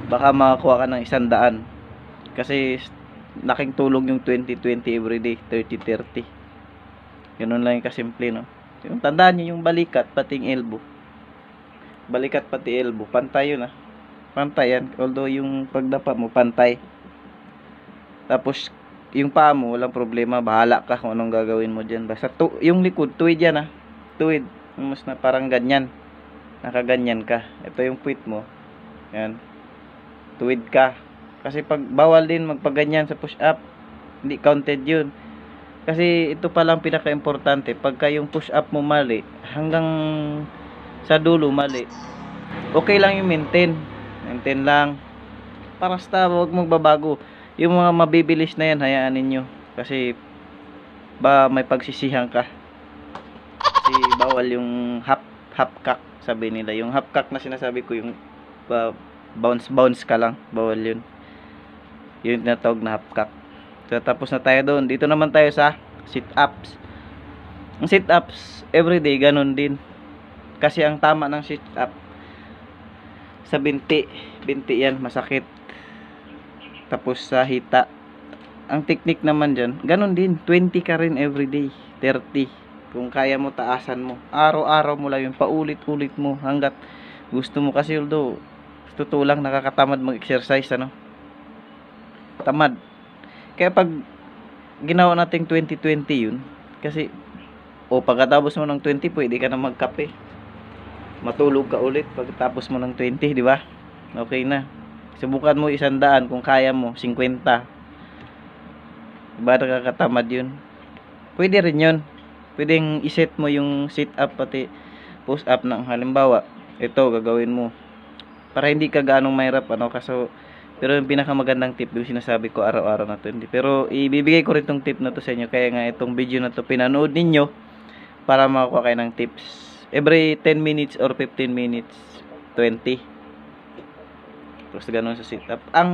Baka makakuha ka ng 100. Kasi laking tulong yung 20-20 everyday, 30-30. Ganun lang yung kasimple, no? Yung tandaan nyo yung balikat, pati yung elbow. Balikat pati elbow, pantay yun, ah. Pantay yan, although yung pagdapa mo, pantay. Tapos, yung paa mo, walang problema, bahala ka kung anong gagawin mo dyan. Basta, yung likod, tuwid yan, ah. Tuwid, mas na parang ganyan. Nakaganyan ka. Ito yung puwit mo. Yan. Tuwid ka. Kasi bawal din magpaganyan sa push up. Hindi counted yun. Kasi ito pa lang pinaka-importante. Pagka yung push up mo mali, hanggang sa dulo mali, okay lang yung maintain. Maintain lang. Basta huwag magbabago. Yung mga mabibilis na yan, hayaan ninyo. Kasi may pagsisihan ka. Kasi bawal yung half cock, sabi nila. Yung half cock na sinasabi ko, yung bounce ka lang. Bawal yun. Yun tinatawag na half cock. So, tapos na tayo doon. Dito naman tayo sa sit-ups. Ang sit-ups, everyday, ganun din. Kasi ang tama ng sit-up, sa binti yan, masakit. Tapos sa hita. Ang technique naman dyan, ganun din. 20 ka rin everyday. 30. Kung kaya mo, taasan mo. Araw-araw mo lang yun. Paulit-ulit mo hanggat gusto mo. Kasi although, totoo lang, nakakatamad mag-exercise, ano? Tamad. Kaya pag ginawa nating 20-20 yun, kasi pagkatapos mo ng 20, pwede ka na magkape. Matulog ka ulit pagkatapos mo ng 20, di ba? Okay na. Subukan mo 100 kung kaya mo 50. Diba nakakatamad yun? Pwede rin yun. Pwedeng iset mo yung sit up pati push up ng halimbawa. Ito gagawin mo. Para hindi ka ganong mahirap, ano, pero yung pinakamagandang tip yung sinasabi ko araw-araw na 20. Pero ibibigay ko rin tong tip na to sa inyo. Kaya nga itong video na to pinanood ninyo para makakuha kayo ng tips. Every 10 minutes or 15 minutes, 20. Tapos ganun sa sit up. Ang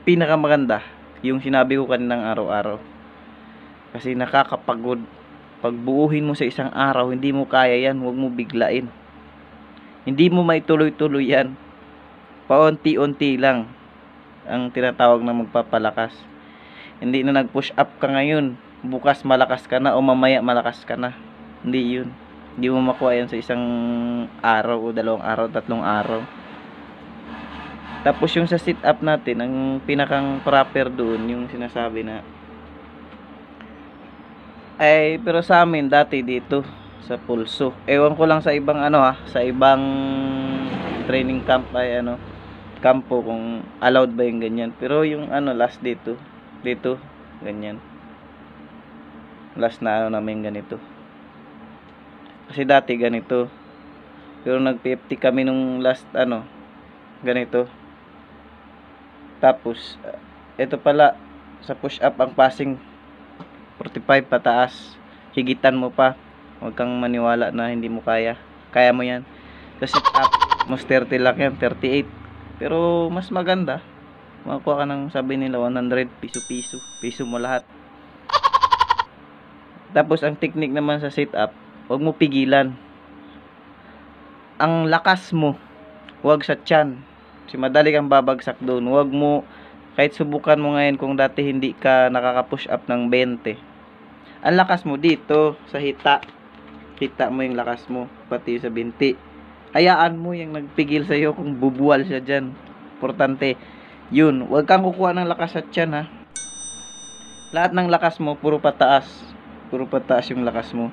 pinakamaganda yung sinabi ko kaninang araw-araw. Kasi nakakapagod. Pag buuhin mo sa isang araw, hindi mo kaya yan. Huwag mo biglain. Hindi mo maituloy-tuloy yan. Paunti-unti lang ang tinatawag na magpapalakas. Hindi na nag-push up ka ngayon, bukas malakas ka na o mamaya malakas ka na. Hindi yun. Hindi mo makuha yan sa isang araw o 2 araw, 3 araw. Tapos yung sa sit up natin, ang pinakang proper doon, yung sinasabi na pero sa amin dati dito sa pulso. Ewan ko lang sa ibang sa ibang training camp kampo kung allowed ba yung ganyan. Pero yung last dito ganyan. Last na namin ganito. Kasi dati ganito. Pero nag-50 kami nung last ganito. Tapos ito pala sa push up ang passing 45 pataas. Higitan mo pa. Huwag kang maniwala na hindi mo kaya. Kaya mo yan. Sa sit up, mas 30 lang yan, 38. Pero mas maganda. Makakuha ka ng sabi nila 100 piso-piso. Piso mo lahat. Tapos ang technique naman sa sit up, huwag mo pigilan. Ang lakas mo, huwag sa tiyan. Kasi madali kang babagsak doon. Huwag mo, kahit subukan mo ngayon kung dati hindi ka nakaka-push up ng 20. Ang lakas mo dito sa hita. Hita mo yung lakas mo, pati sa binti. Hayaan mo yung nagpigil sa'yo kung bubuwal siya dyan. Importante, Yun, huwag kang kukuha ng lakas sa tiyan ha. Lahat ng lakas mo, puro pataas. Puro pataas yung lakas mo.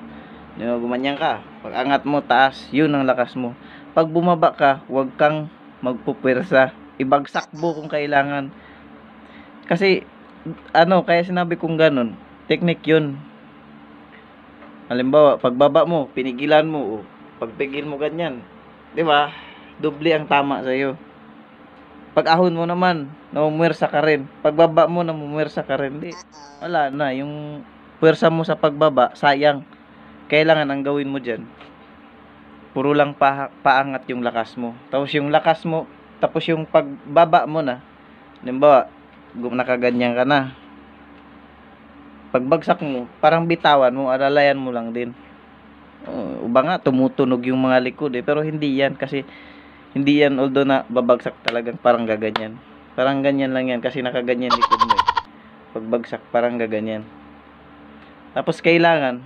Gumanyan ka. Pag angat mo, taas. Yun ang lakas mo. Pag bumaba ka, huwag kang magpupwersa. Ibagsak mo kung kailangan. Kasi, kaya sinabi kong ganun. Technique yun. Halimbawa, pagbaba mo, pinigilan mo. Pagpigil mo ganyan. Diba? Doble ang tama sa'yo. Pag ahon mo naman, namumwersa ka rin. Pagbaba mo, namumwersa ka rin. Di, wala na. Yung pwersa mo sa pagbaba, sayang. Kailangan ang gawin mo dyan. Puro lang paangat yung lakas mo. Tapos yung lakas mo, tapos yung pagbaba mo na, halimbawa, nakaganyan ka na. Pagbagsak mo, parang bitawan mo, alalayan mo lang din. Uba nga, tumutunog yung mga likod pero hindi yan kasi hindi yan, although na babagsak talagang parang gaganyan. Parang ganyan lang yan kasi nakaganyan likod mo Pagbagsak parang gaganyan. Tapos kailangan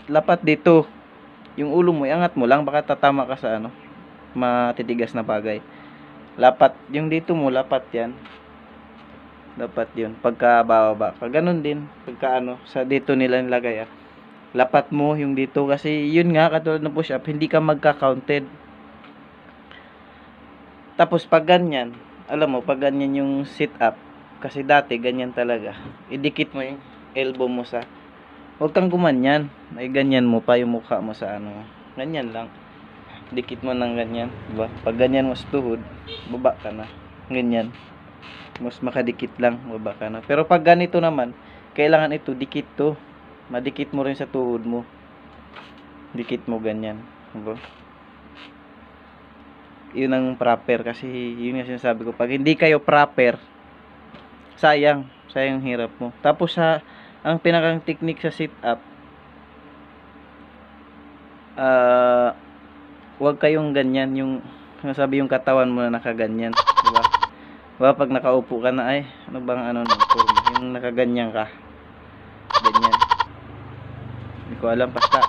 lapat dito. Yung ulo mo, iangat mo lang baka tatama ka sa matitigas na bagay. Lapat yung dito mo, lapat yan. Dapat yun. Pagka bababa ka, ganun din. Pagka sa dito nila nilagay lapat mo yung dito kasi yun nga katulad ng push up hindi ka magka-counted. Tapos pag ganyan, alam mo pag ganyan yung sit up kasi dati ganyan talaga. Idikit mo yung elbow mo sa huwag kang gumanyan. Ay ganyan mo pa yung mukha mo sa ganyan lang. Dikit mo ng ganyan, diba? Pag ganyan mo sa tuhod, baba ka na. Ganyan. Mas makadikit lang, baba ka na. Pero pag ganito naman, kailangan ito dikit to. Madikit mo rin sa tuhod mo. Dikit mo ganyan. Diba? Yun ang proper. Kasi yun yung sinasabi ko. Pag hindi kayo proper, sayang hirap mo. Tapos ang pinakang technique sa sit up, huwag kayong ganyan. Yung sabi yung katawan mo na nakaganyan. Diba? Diba pag nakaupo ka na, ano bang yung nakaganyan ka. Ganyan. Hindi ko alam, basta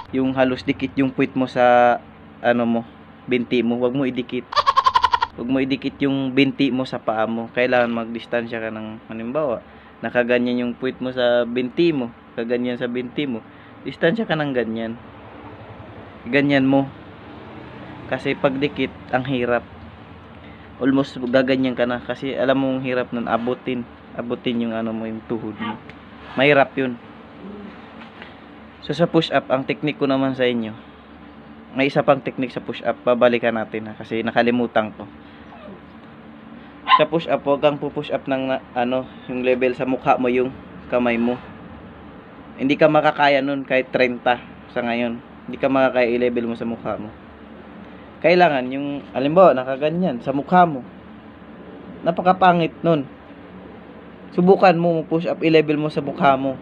yung halos dikit yung puwit mo sa binti mo, wag mo idikit. Wag mo idikit yung binti mo sa paa mo. Kailangan magdistansya ka ng halimbawa, nakaganyan yung puwit mo sa binti mo, kaganyan sa binti mo. Distansya ka ng ganyan. Ganyan mo. Kasi pag dikit, ang hirap. Almost gaganyan ka na kasi alam mo ang hirap nun abutin yung mo yung tuhod mo. Mahirap yun. So sa push up, ang technique ko naman sa inyo, may isa pang technique sa push up, babalikan natin kasi nakalimutan ko. Sa push up, huwag kang push up ng yung level sa mukha mo, yung kamay mo. Hindi ka makakaya nun kahit 30 sa ngayon. Hindi ka makakaya i-level mo sa mukha mo. Kailangan yung halimbawa nakaganyan sa mukha mo. Napakapangit nun. Subukan mo push up, i-level mo sa mukha mo.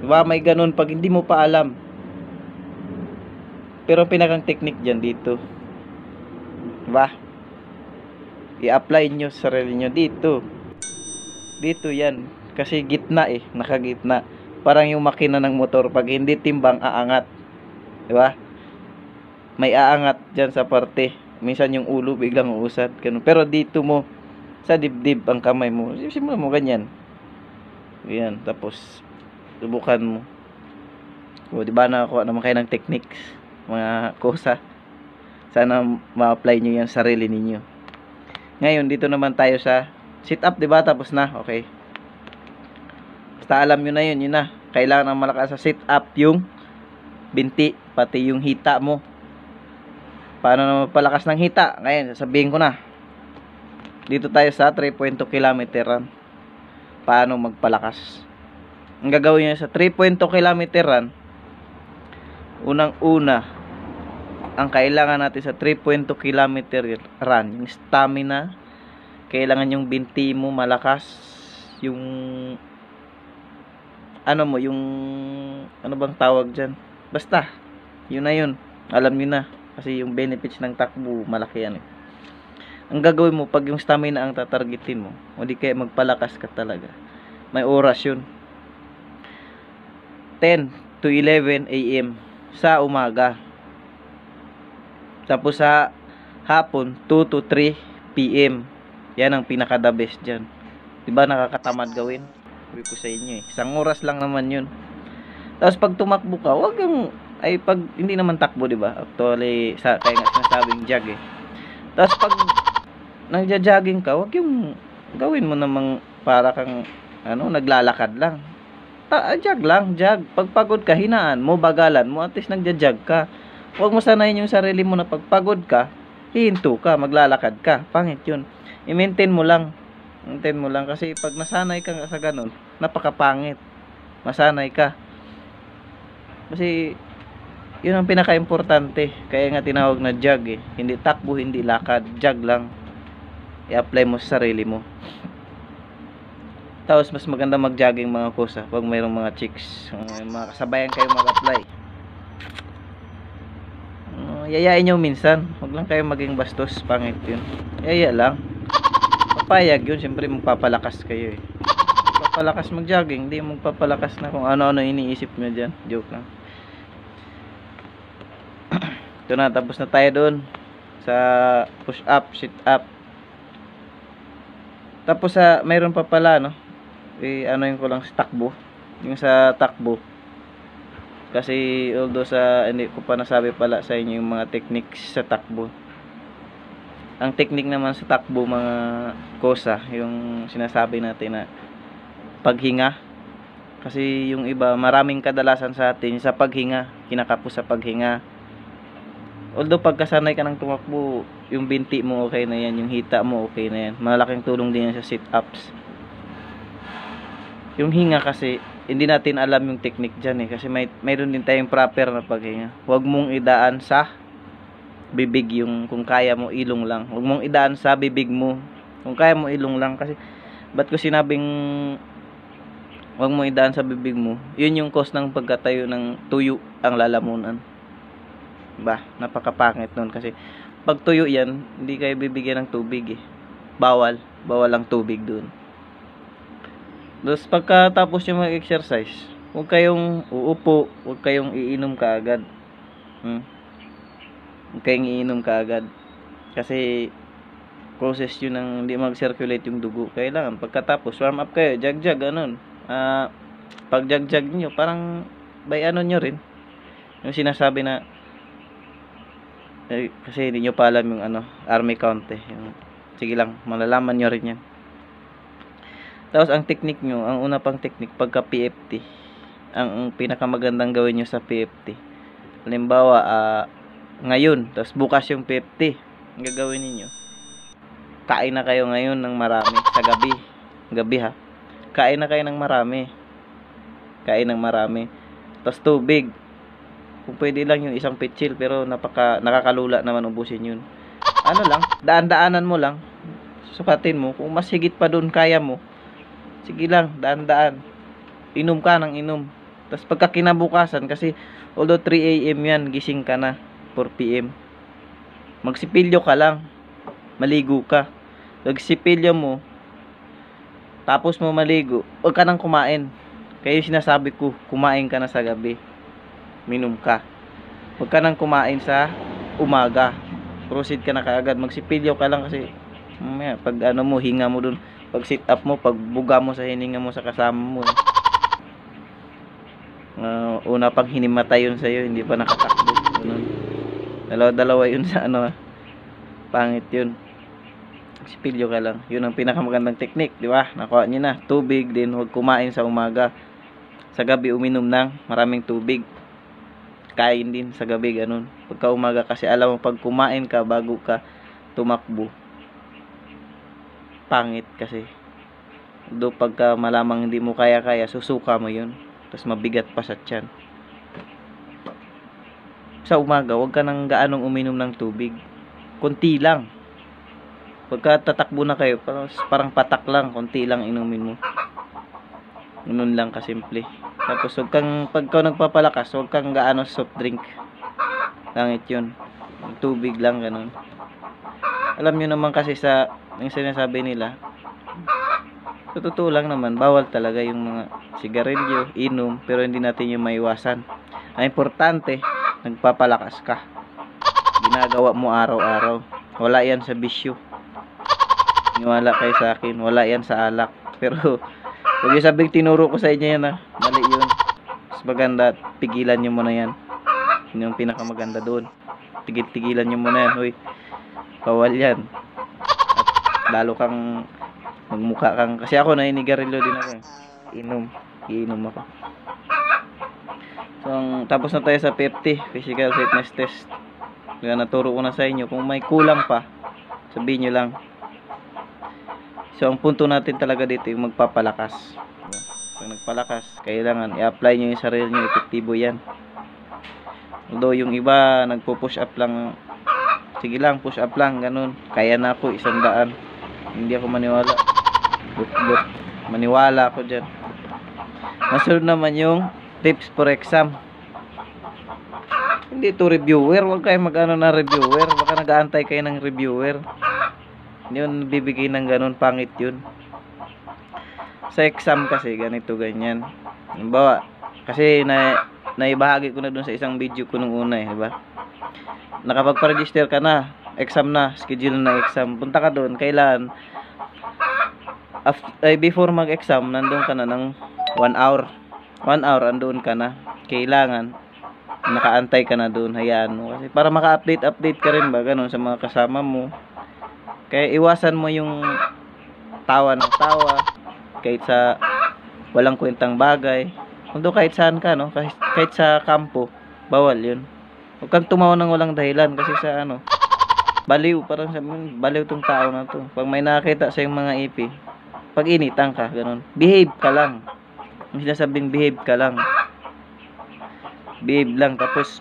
Diba? May ganun pag hindi mo pa alam. Pero pinakang technique dyan dito. Diba? I-apply nyo sa sarili nyo dito. Dito yan. Kasi gitna nakagitna. Parang yung makina ng motor. Pag hindi timbang, aangat. Diba? May aangat dyan sa parte. Minsan yung ulo biglang uusad. Ganun. Pero dito mo, sa dibdib ang kamay mo. Simulan mo ganyan. Yan. Tapos, subukan mo. O, diba nakakuha naman kayo ng techniques, mga kosa. Sana ma-apply nyo yan sa sarili ninyo. Ngayon, dito naman tayo sa sit up, diba? Tapos na, okay. Basta alam nyo na yun na. Kailangan ng malakas sa sit up yung binti, pati yung hita mo. Paano na magpalakas ng hita? Ngayon, sasabihin ko na. Dito tayo sa 3.2 km run. Paano magpalakas? Ang gagawin nyo sa 3.2 km run, unang-una, ang kailangan natin sa 3.2 km run, yung stamina, kailangan yung binti mo malakas, yung yung ano bang tawag dyan, basta yun na yun, alam nyo na kasi yung benefits ng takbo malaki yan Ang gagawin mo pag yung stamina ang tatargetin mo, o di kaya magpalakas ka talaga, may oras yun, 10 to 11 AM sa umaga. Tapos sa hapon 2 to 3 PM. Yan ang pinaka the best dyan. Diba nakakatamad gawin? Sabi ko sa inyo eh. Isang oras lang naman yun. Tapos pag tumakbo ka, wag yung, ay pag hindi naman takbo, diba? Actually, kaya nga sinasabing jog eh. Tapos pag nagja-jogging ka, wag yung gawin mo namang para kang naglalakad lang. Jog lang, jog. Pag pagod ka, hinaan mo, bagalan mo, at least nagja-jog ka. Huwag mo sanayin yung sarili mo na pag pagod ka, hihinto ka, maglalakad ka. Pangit yun. I-maintain mo lang. Maintain mo lang kasi pag nasanay ka sa ganun, napakapangit. Masanay ka. Kasi yun ang pinaka-importante. Kaya nga tinawag na jog eh. Hindi takbo, hindi lakad, jog lang. I-apply mo sa sarili mo. Tapos mas maganda mag-jogging mga kusa pag mayroong mga chicks, mga kasabayan kayo mag-apply. Yayain nyo minsan. Huwag lang kayo maging bastos. Pangit yun. Yaya lang. Papayag yun. Siyempre magpapalakas kayo eh. Magpapalakas mag-jogging. Hindi magpapalakas na kung ano-ano iniisip nyo dyan. Joke lang. Ito na. Tapos na tayo dun sa push up, sit up. Tapos mayroon pa pala ano yung ko lang sa takbo. Yung sa takbo. Kasi although hindi ko pa nasabi pala sa inyo yung mga techniques sa takbo. Ang technique naman sa takbo mga kosa, yung sinasabi natin na paghinga. Kasi yung iba, maraming kadalasan sa atin sa paghinga, kinakapos sa paghinga. Although pagkasanay ka ng tumakbo, yung binti mo okay na yan, yung hita mo okay na yan. Malaking tulong din yan sa sit-ups. Yung hinga kasi, hindi natin alam yung technique dyan eh. Kasi mayroon din tayong proper na paghinga. Huwag mong idaan sa bibig yung, kung kaya mo, ilong lang. Huwag mong idaan sa bibig mo. Kung kaya mo, ilong lang. Kasi, ba't ko sinabing huwag mong idaan sa bibig mo? Yun yung cause ng pagkatayo ng tuyo ang lalamunan. Diba? Napakapangit nun. Kasi, pag tuyo yan, hindi kayo bibigyan ng tubig eh. Bawal ang tubig dun. Tapos pagkatapos nyo mag-exercise, huwag kayong uupo, huwag kayong iinom kaagad. Huwag kayong iinom kaagad. Kasi process yun ng hindi mag-circulate yung dugo. Kailangan pagkatapos warm up kayo, jog-jog ganun. Pag jog-jog nyo, parang by nyo rin. Yung sinasabi na kasi hindi nyo pa alam yung army count eh. Sige lang, malalaman nyo rin yan. Tapos ang technique nyo, ang una pang technique pagka PFT, ang pinakamagandang gawin nyo sa PFT. Halimbawa, ngayon, tapos bukas yung PFT, ang gagawin niyo. Kain na kayo ngayon ng marami sa gabi. Gabi ha. Kain na kayo ng marami. Kain ng marami. Tapos tubig. Kung pwede lang yung isang pitsil, pero nakakalula naman ubusin yun. Ano lang, daan-daanan mo lang. Sukatin mo. Kung mas higit pa doon kaya mo, sige lang, daan-daan. Inom ka ng inom. Tapos pagka kinabukasan, kasi although 3 AM yan, gising ka na, 4 PM. Magsipilyo ka lang. Maligo ka. Magsipilyo mo. Tapos mo maligo. Huwag ka nang kumain. Kaya yung sinasabi ko, kumain ka na sa gabi. Minom ka. Huwag ka nang kumain sa umaga. Proceed ka na kaagad. Magsipilyo ka lang kasi pag hinga mo dun. Pag sit up mo, pag buga mo sa hininga mo sa kasama mo. Una pang hinimatay yun sa'yo, hindi pa nakatakbo. Dalawa yun sa pangit yun. Sipilyo ka lang. Yun ang pinakamagandang technique, di ba? Nakuha nyo na. Tubig din, huwag kumain sa umaga. Sa gabi, uminom ng maraming tubig. Kain din sa gabi, ganun. Pagka umaga, kasi alam mo, pag kumain ka bago ka tumakbo, pangit kasi. Do pagka malamang hindi mo kaya, susuka mo yun. Tapos mabigat pa sa tiyan. Sa umaga, huwag ka nang gaanong uminom ng tubig. Kunti lang. Pagka tatakbo na kayo, parang patak lang, kunti lang inumin mo. Ganun lang kasimple. Tapos pagka nagpapalakas, huwag kang gaano soft drink. Langit yun. Tubig lang, ganun. Alam nyo naman kasi yung sinasabi nila, sa totoo lang naman, bawal talaga yung mga sigarilyo, inom, pero hindi natin yung maiwasan. Ang importante, nagpapalakas ka. Ginagawa mo araw-araw. Wala yan sa bisyo. Maniwala kayo sa akin. Wala yan sa alak. Pero, huwag yung sabing tinuro ko sa inyo yan ha. Mali yun. Mas maganda, tigilan nyo muna yan. Yun yung pinakamaganda doon. Tigilan nyo muna yan. Uy, bawal yan. At lalo kang magmukha kang, kasi ako nainigarilyo din ako eh. Iinom ako. So, tapos na tayo sa 50 physical fitness test. Kaya naturo ko na sa inyo. Kung may kulang pa, sabihin nyo lang. So, ang punto natin talaga dito yung magpapalakas. Pag nagpalakas, kailangan i-apply nyo yung sarili nyo. Epektibo yan. Although yung iba nagpo-push up lang, sige lang, push up lang, ganun. Kaya na ako 100. Hindi ako maniwala. Maniwala ako dyan. Masunod naman yung tips for exam. Hindi to reviewer. Huwag kayo mag-ano na reviewer. Baka nag-aantay kayo ng reviewer. Hindi yun bibigay ng ganun. Pangit yun. Sa exam kasi, ganito, ganyan. Halimbawa, kasi naibahagi ko na dun sa isang video ko nung una eh. Diba? Nakapagpa-register ka na. Exam na. Schedule na exam. Punta ka dun. Kailan? Before mag-exam, nandun ka na ng 1 hour. 1 hour, andun ka na. Kailangan nakaantay ka na doon, hayaan mo kasi para maka-update ka rin ba ganun sa mga kasama mo. Kaya iwasan mo yung tawa ng tawa kahit sa walang kwentang bagay. Kung kahit saan ka, no, kahit sa kampo, bawal yun. Huwag kang tumawa ng walang dahilan kasi sa ano, baliw, parang sabihin, baliw tong tao na to. Pag may nakita sa yung mga ipi, pag initan ka, ganun, behave ka lang. Yung sinasabing behave ka lang, behave lang. Tapos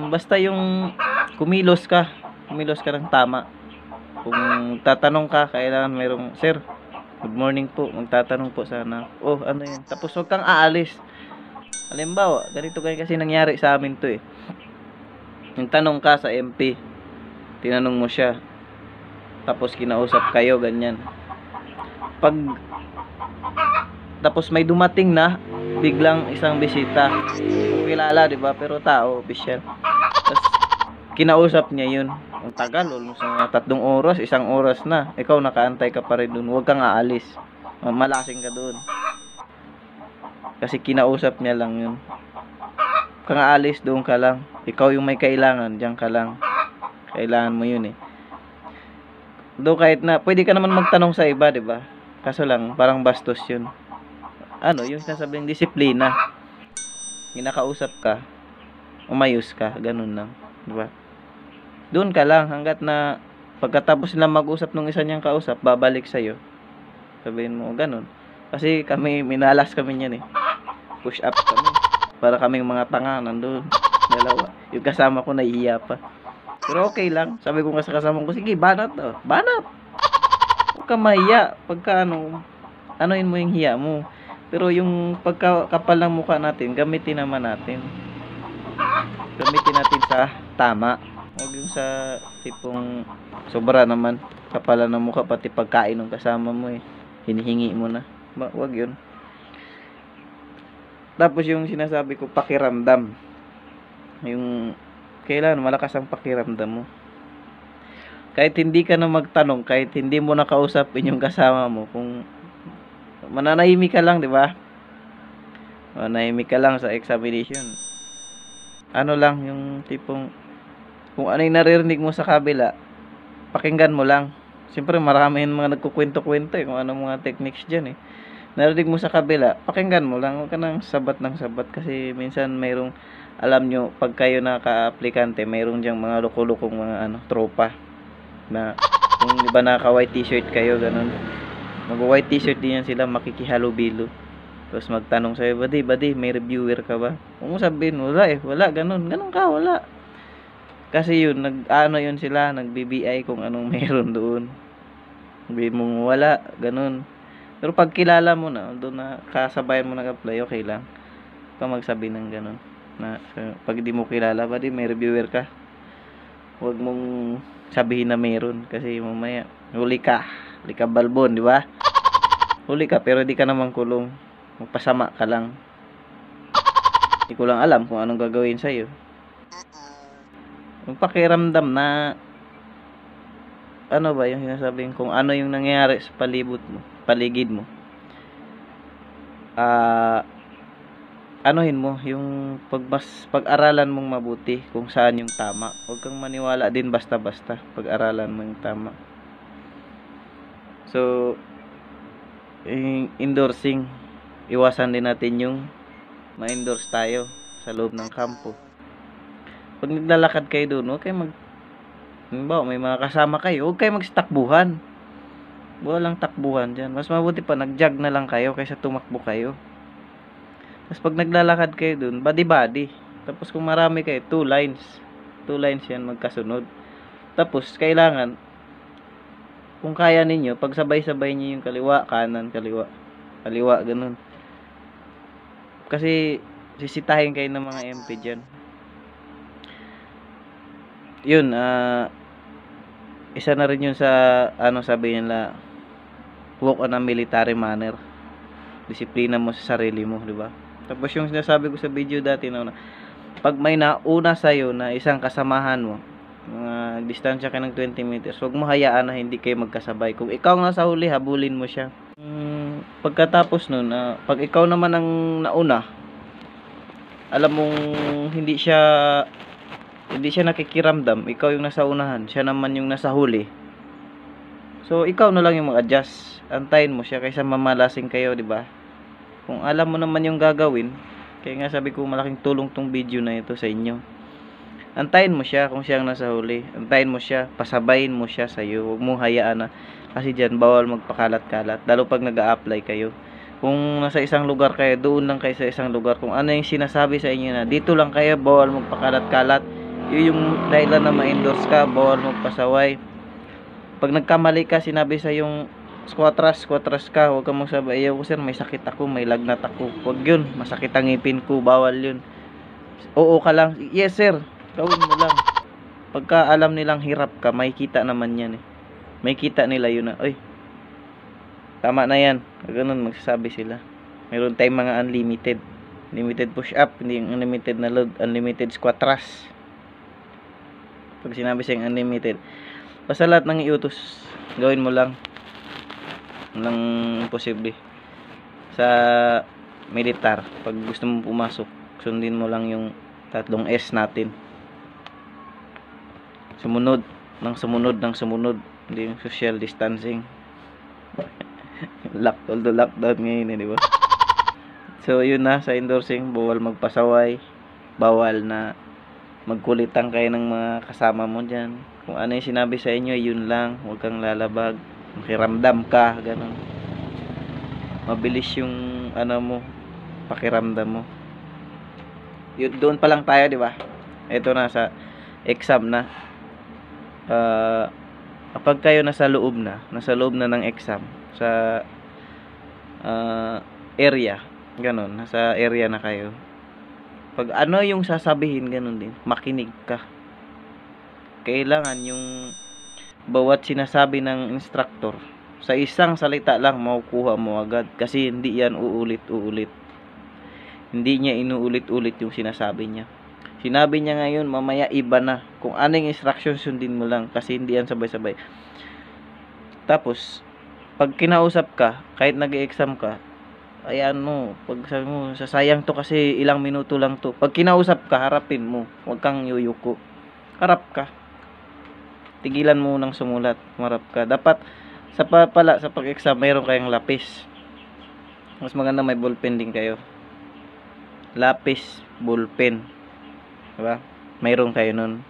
basta yung kumilos ka ng tama. Kung tatanong ka, kailangan mayroong, sir, good morning po, magtatanong po sana. Oh, ano yun? Tapos huwag kang aalis. Halimbawa, ganito kasi nangyari sa amin to eh. Yung tanong ka sa MP, tinanong mo siya, tapos kinausap kayo, ganyan. Tapos may dumating na biglang isang bisita. Kilala, 'di ba? Pero tao, official. Tapos kinausap niya 'yun. Ang tagal, almost 3 oras, 1 oras na. Ikaw nakaantay ka pa rin doon. Huwag kang aalis. Malasing ka doon. Kasi kinausap niya lang 'yun. Huwag kang aalis, doon ka lang. Ikaw yung may kailangan, diyan ka lang. Kailangan mo 'yun eh. Do kahit na pwede ka naman magtanong sa iba, 'di ba? Kaso lang parang bastos 'yun. Ano, yung sinasabing disiplina. Kinakausap ka, umayos ka, ganun lang, di ba? Doon ka lang hanggat na pagkatapos nila mag-usap nung isa niyang kausap, babalik sa iyo. Sabihin mo ganun. Kasi kami minalas kami niyan eh. Push up kami. Para kaming mga tanga nandoon. Dalawa. Yung kasama ko nahihiya pa. Pero okay lang. Sabi ko nga sa kasama ko, sige, banat oh. Banat. Huwag ka mahiya pagka anoin mo yung hiya mo. Pero yung pagkakapal ng mukha natin, gamitin naman natin. Gamitin natin sa tama. Huwag yung sa tipong sobra naman. Kapalan ng mukha, pati pagkain ng kasama mo eh. Hinihingi mo na. Huwag yun. Tapos yung sinasabi ko, pakiramdam. Yung kailangan malakas ang pakiramdam mo. Kahit hindi ka na magtanong, kahit hindi mo nakausapin yung kasama mo, kung mananahimik ka lang, di ba? Mananahimik ka lang sa examination. Ano lang, yung tipong kung ano yung naririnig mo sa kabila, pakinggan mo lang. Siyempre marami yung mga nagkukwento-kwento eh, kung anong mga techniques dyan eh. Narinig mo sa kabila, pakinggan mo lang. Huwag ka nang sabat ng sabat kasi minsan mayroong, alam nyo, pag kayo naka-aplikante, mayroong dyang mga loko-lokong mga tropa na kung di ba naka-white t-shirt kayo, ganun. Mag-white t-shirt din yan sila, makikihalo-bilo. Tapos magtanong sa'yo, buddy, may reviewer ka ba? Kung mo sabihin, wala eh, wala, ganun ka, wala. Kasi yun, yun sila, nag-BBI kung anong meron doon. Sabihin mo, wala, ganun. Pero pag kilala mo na, doon na kasabayan mo nag-apply, okay lang. Huwag magsabi ng ganun. Pag di mo kilala, buddy, may reviewer ka. Huwag mong sabihin na meron, kasi mamaya, huli ka balbon, di ba? Huli ka pero di ka naman kulong. Magpasama ka lang. Hindi ko lang alam kung anong gagawin sa iyo. Yung pakiramdam na ano ba yung sinasabing kung ano yung nangyayari sa paligid mo. Anuhin mo yung pag-aralan mong mabuti kung saan yung tama. Huwag kang maniwala din basta-basta. Pag-aralan mo yung tama. So, endorsing, iwasan din natin yung ma-endorse tayo sa loob ng kampo. Pag naglalakad kayo doon, huwag kayo may mga kasama kayo, huwag kayo magsitakbuhan. Walang takbuhan dyan. Mas mabuti pa, nag-jog na lang kayo kaysa tumakbo kayo. Tapos pag naglalakad kayo doon, body-body. Tapos kung marami kayo, 2 lines. 2 lines yan magkasunod. Tapos, kailangan, kung kaya ninyo, pag sabay-sabay nyo yung kaliwa, kanan, kaliwa, ganun. Kasi, sisitahin kayo ng mga MP dyan. Yun, isa na rin yun sa, sabi nila, walk on a military manner. Disiplina mo sa sarili mo, di ba? Tapos yung sinasabi ko sa video dati na pag may nauna sa'yo na isang kasamahan mo, mga distansya ka ng 20 meters, huwag mo hayaan na hindi kayo magkasabay. Kung ikaw nga sa huli, habulin mo siya. Pagkatapos nun, pag ikaw naman ang nauna, alam mong hindi siya nakikiramdam, ikaw yung nasa unahan, siya naman yung nasa huli. So, ikaw na lang yung mag-adjust. Antayin mo siya kaysa mamalasing kayo, di ba? Kung alam mo naman yung gagawin, kaya nga sabi ko malaking tulong tong video na ito sa inyo. Antayin mo siya kung siya ang nasa huli. Antayin mo siya, pasabayin mo siya sa iyo. Huwag mo hayaan na, kasi diyan bawal magpakalat-kalat, lalo pag nag-a-apply kayo. Kung nasa isang lugar kayo, doon lang kayo sa isang lugar. Kung ano yung sinasabi sa inyo na dito lang kayo, bawal magpakalat-kalat. Yun yung dahilan na ma-endorse ka, bawal magpasaway. Pag nagkamali ka, sinabi sa yung squatras ka, huwag kang magsabi, ayaw ko sir, may sakit ako, may lagnat ako. Huwag yun, masakit ang ngipin ko, bawal yun. Oo ka lang, yes sir, gawin mo lang. Pagka alam nilang hirap ka, may kita naman yan eh. May kita nila yun na, oy, tama na yan. Ganun magsasabi sila. Mayroon tayong mga unlimited push up, hindi yung unlimited na load, unlimited squatras. Pag sinabi sa yung unlimited, basta lahat ng iutos, gawin mo lang. Walang imposible. Sa militar, pag gusto mo pumasok, sundin mo lang yung 3 S natin. Sumunod. Hindi yung social distancing. Lockdown ngayon di ba? So yun na, sa endorsing, bawal magpasaway, bawal na magkulitan kayo ng mga kasama mo dyan. Kung ano yung sinabi sa inyo, yun lang. Huwag kang lalabag, makiramdam ka, ganun. Mabilis yung pakiramdam mo. Yun, doon pa lang tayo, di ba? Ito na sa exam na. Kapag kayo nasa loob na ng exam, sa area, ganun, nasa area na kayo. Pag ano yung sasabihin, ganun din, makinig ka. Kailangan yung bawat sinasabi ng instructor, sa isang salita lang makukuha mo agad, kasi hindi yan uulit-ulit. Hindi niya inuulit-ulit yung sinasabi niya. Sinabi niya ngayon, mamaya iba na. Kung anong instruction, sundin mo lang, kasi hindi yan sabay-sabay. Tapos pag kinausap ka, kahit nag-e-exam ka, ayan mo, pag sabi mo, sasayang to kasi ilang minuto lang to. Pag kinausap ka, harapin mo. Huwag kang yuyuko. Harap ka. Tigilan mo nang sumulat. Harap ka. Dapat, sa pag-exam, mayroon kayong lapis. Mas maganda may ballpen din kayo. Lapis, ballpen. Diba? Mayroon kayo nun.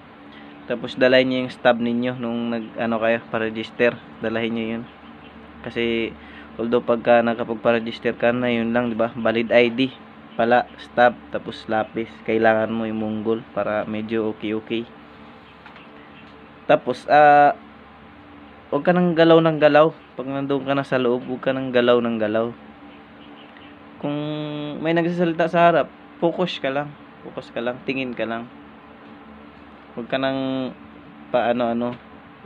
Tapos, dalahin nyo yung stub ninyo nung kayo, pa-register. Dalahin nyo yun. Kasi although pagka nakapagpa-register ka na, yun lang, di ba? Valid ID, pala, stub, tapos lapis. Kailangan mo yung munggol para medyo okay. Tapos huwag ka nang galaw ng galaw. Pag nandoon ka na sa loob, huwag ka nang galaw ng galaw. Kung may nagsasalita sa harap, focus ka lang, tingin ka lang. Huwag ka nang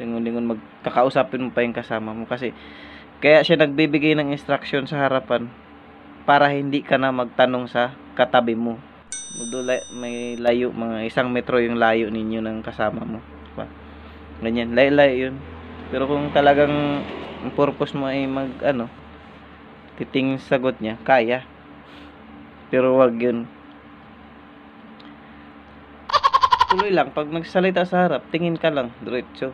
lingon-lingon, magkakausapin mo pa yung kasama mo, kasi kaya siya nagbibigay ng instruction sa harapan para hindi ka na magtanong sa katabi mo. May mga 1 metro yung layo ninyo ng kasama mo, diba? Ganyan, layo yun. Pero kung talagang ang purpose mo ay mag ano, titingin sa sagot niya, kaya. Pero wag yun. Tuloy lang, pag nagsalita sa harap, tingin ka lang, diretso.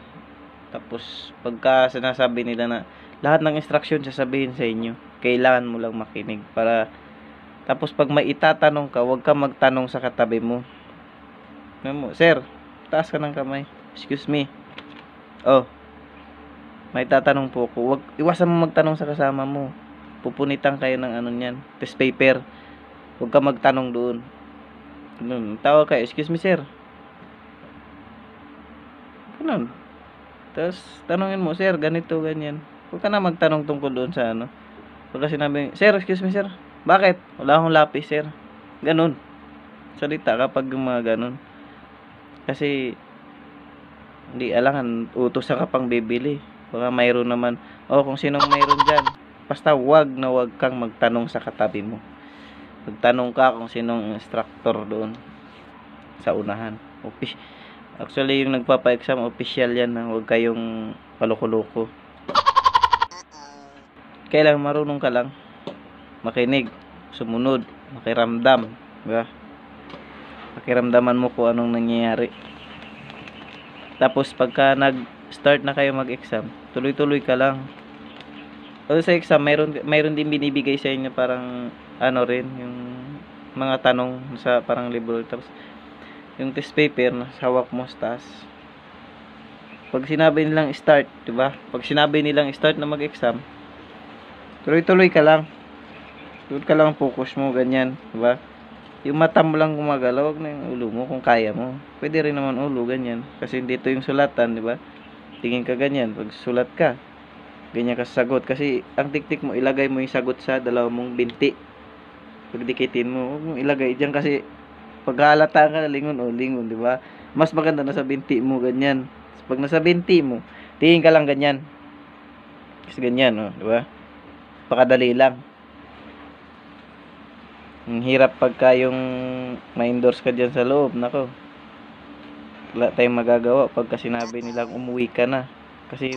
Tapos, pagka sinasabi nila na lahat ng instruction sasabihin sa inyo, kailangan mo lang makinig para tapos pag may itatanong ka, huwag ka magtanong sa katabi mo. Sir, taas ka ng kamay. Excuse me. Oh, may tatanong po ko. Wag, iwasan mo magtanong sa kasama mo. Pupunitan kayo ng ano niyan, test paper. Huwag ka magtanong doon. Ganun, tawag kayo, excuse me sir. Ganun. Tapos, tanongin mo, sir, ganito, ganyan. Huwag ka na magtanong tungkol doon sa ano. Pagka sinabi, sir, excuse me, sir. Bakit? Wala akong lapis, sir. Ganun. Salita kapag yung mga ganun. Kasi, hindi alangan, utos ka pang bibili. Baka mayroon naman, kung sinong mayroon dyan. Basta wag na wag kang magtanong sa katabi mo. Magtanong ka kung sinong instructor doon sa unahan. Actually, yung nagpapa-exam, official yan. Huwag kayong kaloko-loko. Kailangan marunong ka lang makinig, sumunod, makiramdam. Diba? Pakiramdaman mo kung anong nangyayari. Tapos, pagka nag-start na kayo mag-exam, tuloy-tuloy ka lang. O sa exam, mayroon din binibigay sa inyo parang, ano rin, yung mga tanong sa parang libro. Tapos, yung test paper na hawak mo sa taas. Pag sinabi nilang start, 'di ba? Pag sinabi nilang start na mag-exam, tuloy-tuloy ka lang. Tuloy ka lang focus mo ganyan, 'di ba? Yung mata mo lang gumagalaw, wag na yung ulo mo kung kaya mo. Pwede rin naman ulo ganyan kasi dito yung sulatan, 'di ba? Tingin ka ganyan pag sulat ka. Ganyan ka sagot kasi ang tiktik mo ilagay mo yung sagot sa dalawang mong binti. Pagdikitin mo, huwag mong ilagay diyan kasi paghalata ka na lingon o lingon, di ba? Mas maganda na sa binti mo ganyan. Pag nasa binti mo, tingin ka lang ganyan. Kasi ganyan, di ba? Pakadali lang. Ang hirap pagka yung ma-endorse ka diyan sa loob, nako. Wala tayong magagawa pagka sinabi nilang umuwi ka na. Kasi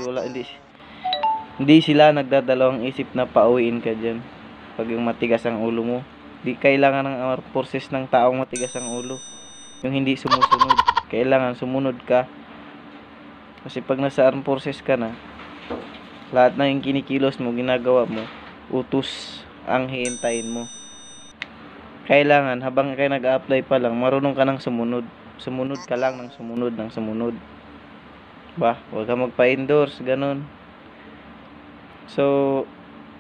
hindi sila nagdadalawang isip na pauwiin ka diyan. Pag yung matigas ang ulo mo. Di kailangan ng forces ng taong matigas ang ulo. Yung hindi sumusunod. Kailangan sumunod ka. Kasi pag nasa armed forces ka na, lahat na yung kinikilos mo, ginagawa mo, utos ang hihintayin mo. Kailangan, habang kayo nag-a-apply pa lang, marunong ka ng sumunod. Sumunod ka lang ng sumunod ng sumunod. Ba? Huwag ka magpa-endorse, ganun. So,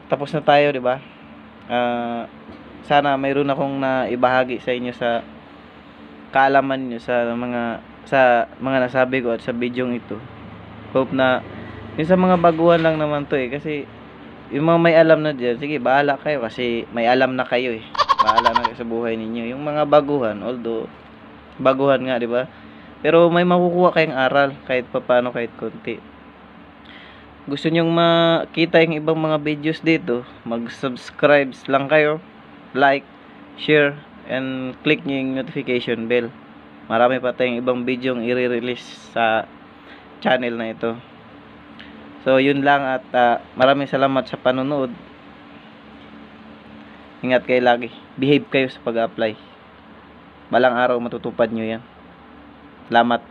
tapos na tayo, di ba? Sana mayroon akong naibahagi sa inyo sa kaalaman niyo sa mga nasabi ko at sa bidyong ito. Hope na yung sa mga baguhan lang naman to kasi yung mga may alam na diyan, sige bahala kayo kasi may alam na kayo bahala na kayo sa buhay ninyo. Yung mga baguhan, although baguhan nga, di ba? Pero may makukuha kayong aral kahit papaano, kahit konti. Gusto nyong makita yung ibang mga videos dito, mag-subscribe lang kayo, like, share, and click nyo yung notification bell. Marami pa tayong ibang video yung i-release sa channel na ito. So, yun lang at maraming salamat sa panonood. Ingat kayo lagi. Behave kayo sa pag-apply. Balang araw matutupad nyo yan. Salamat.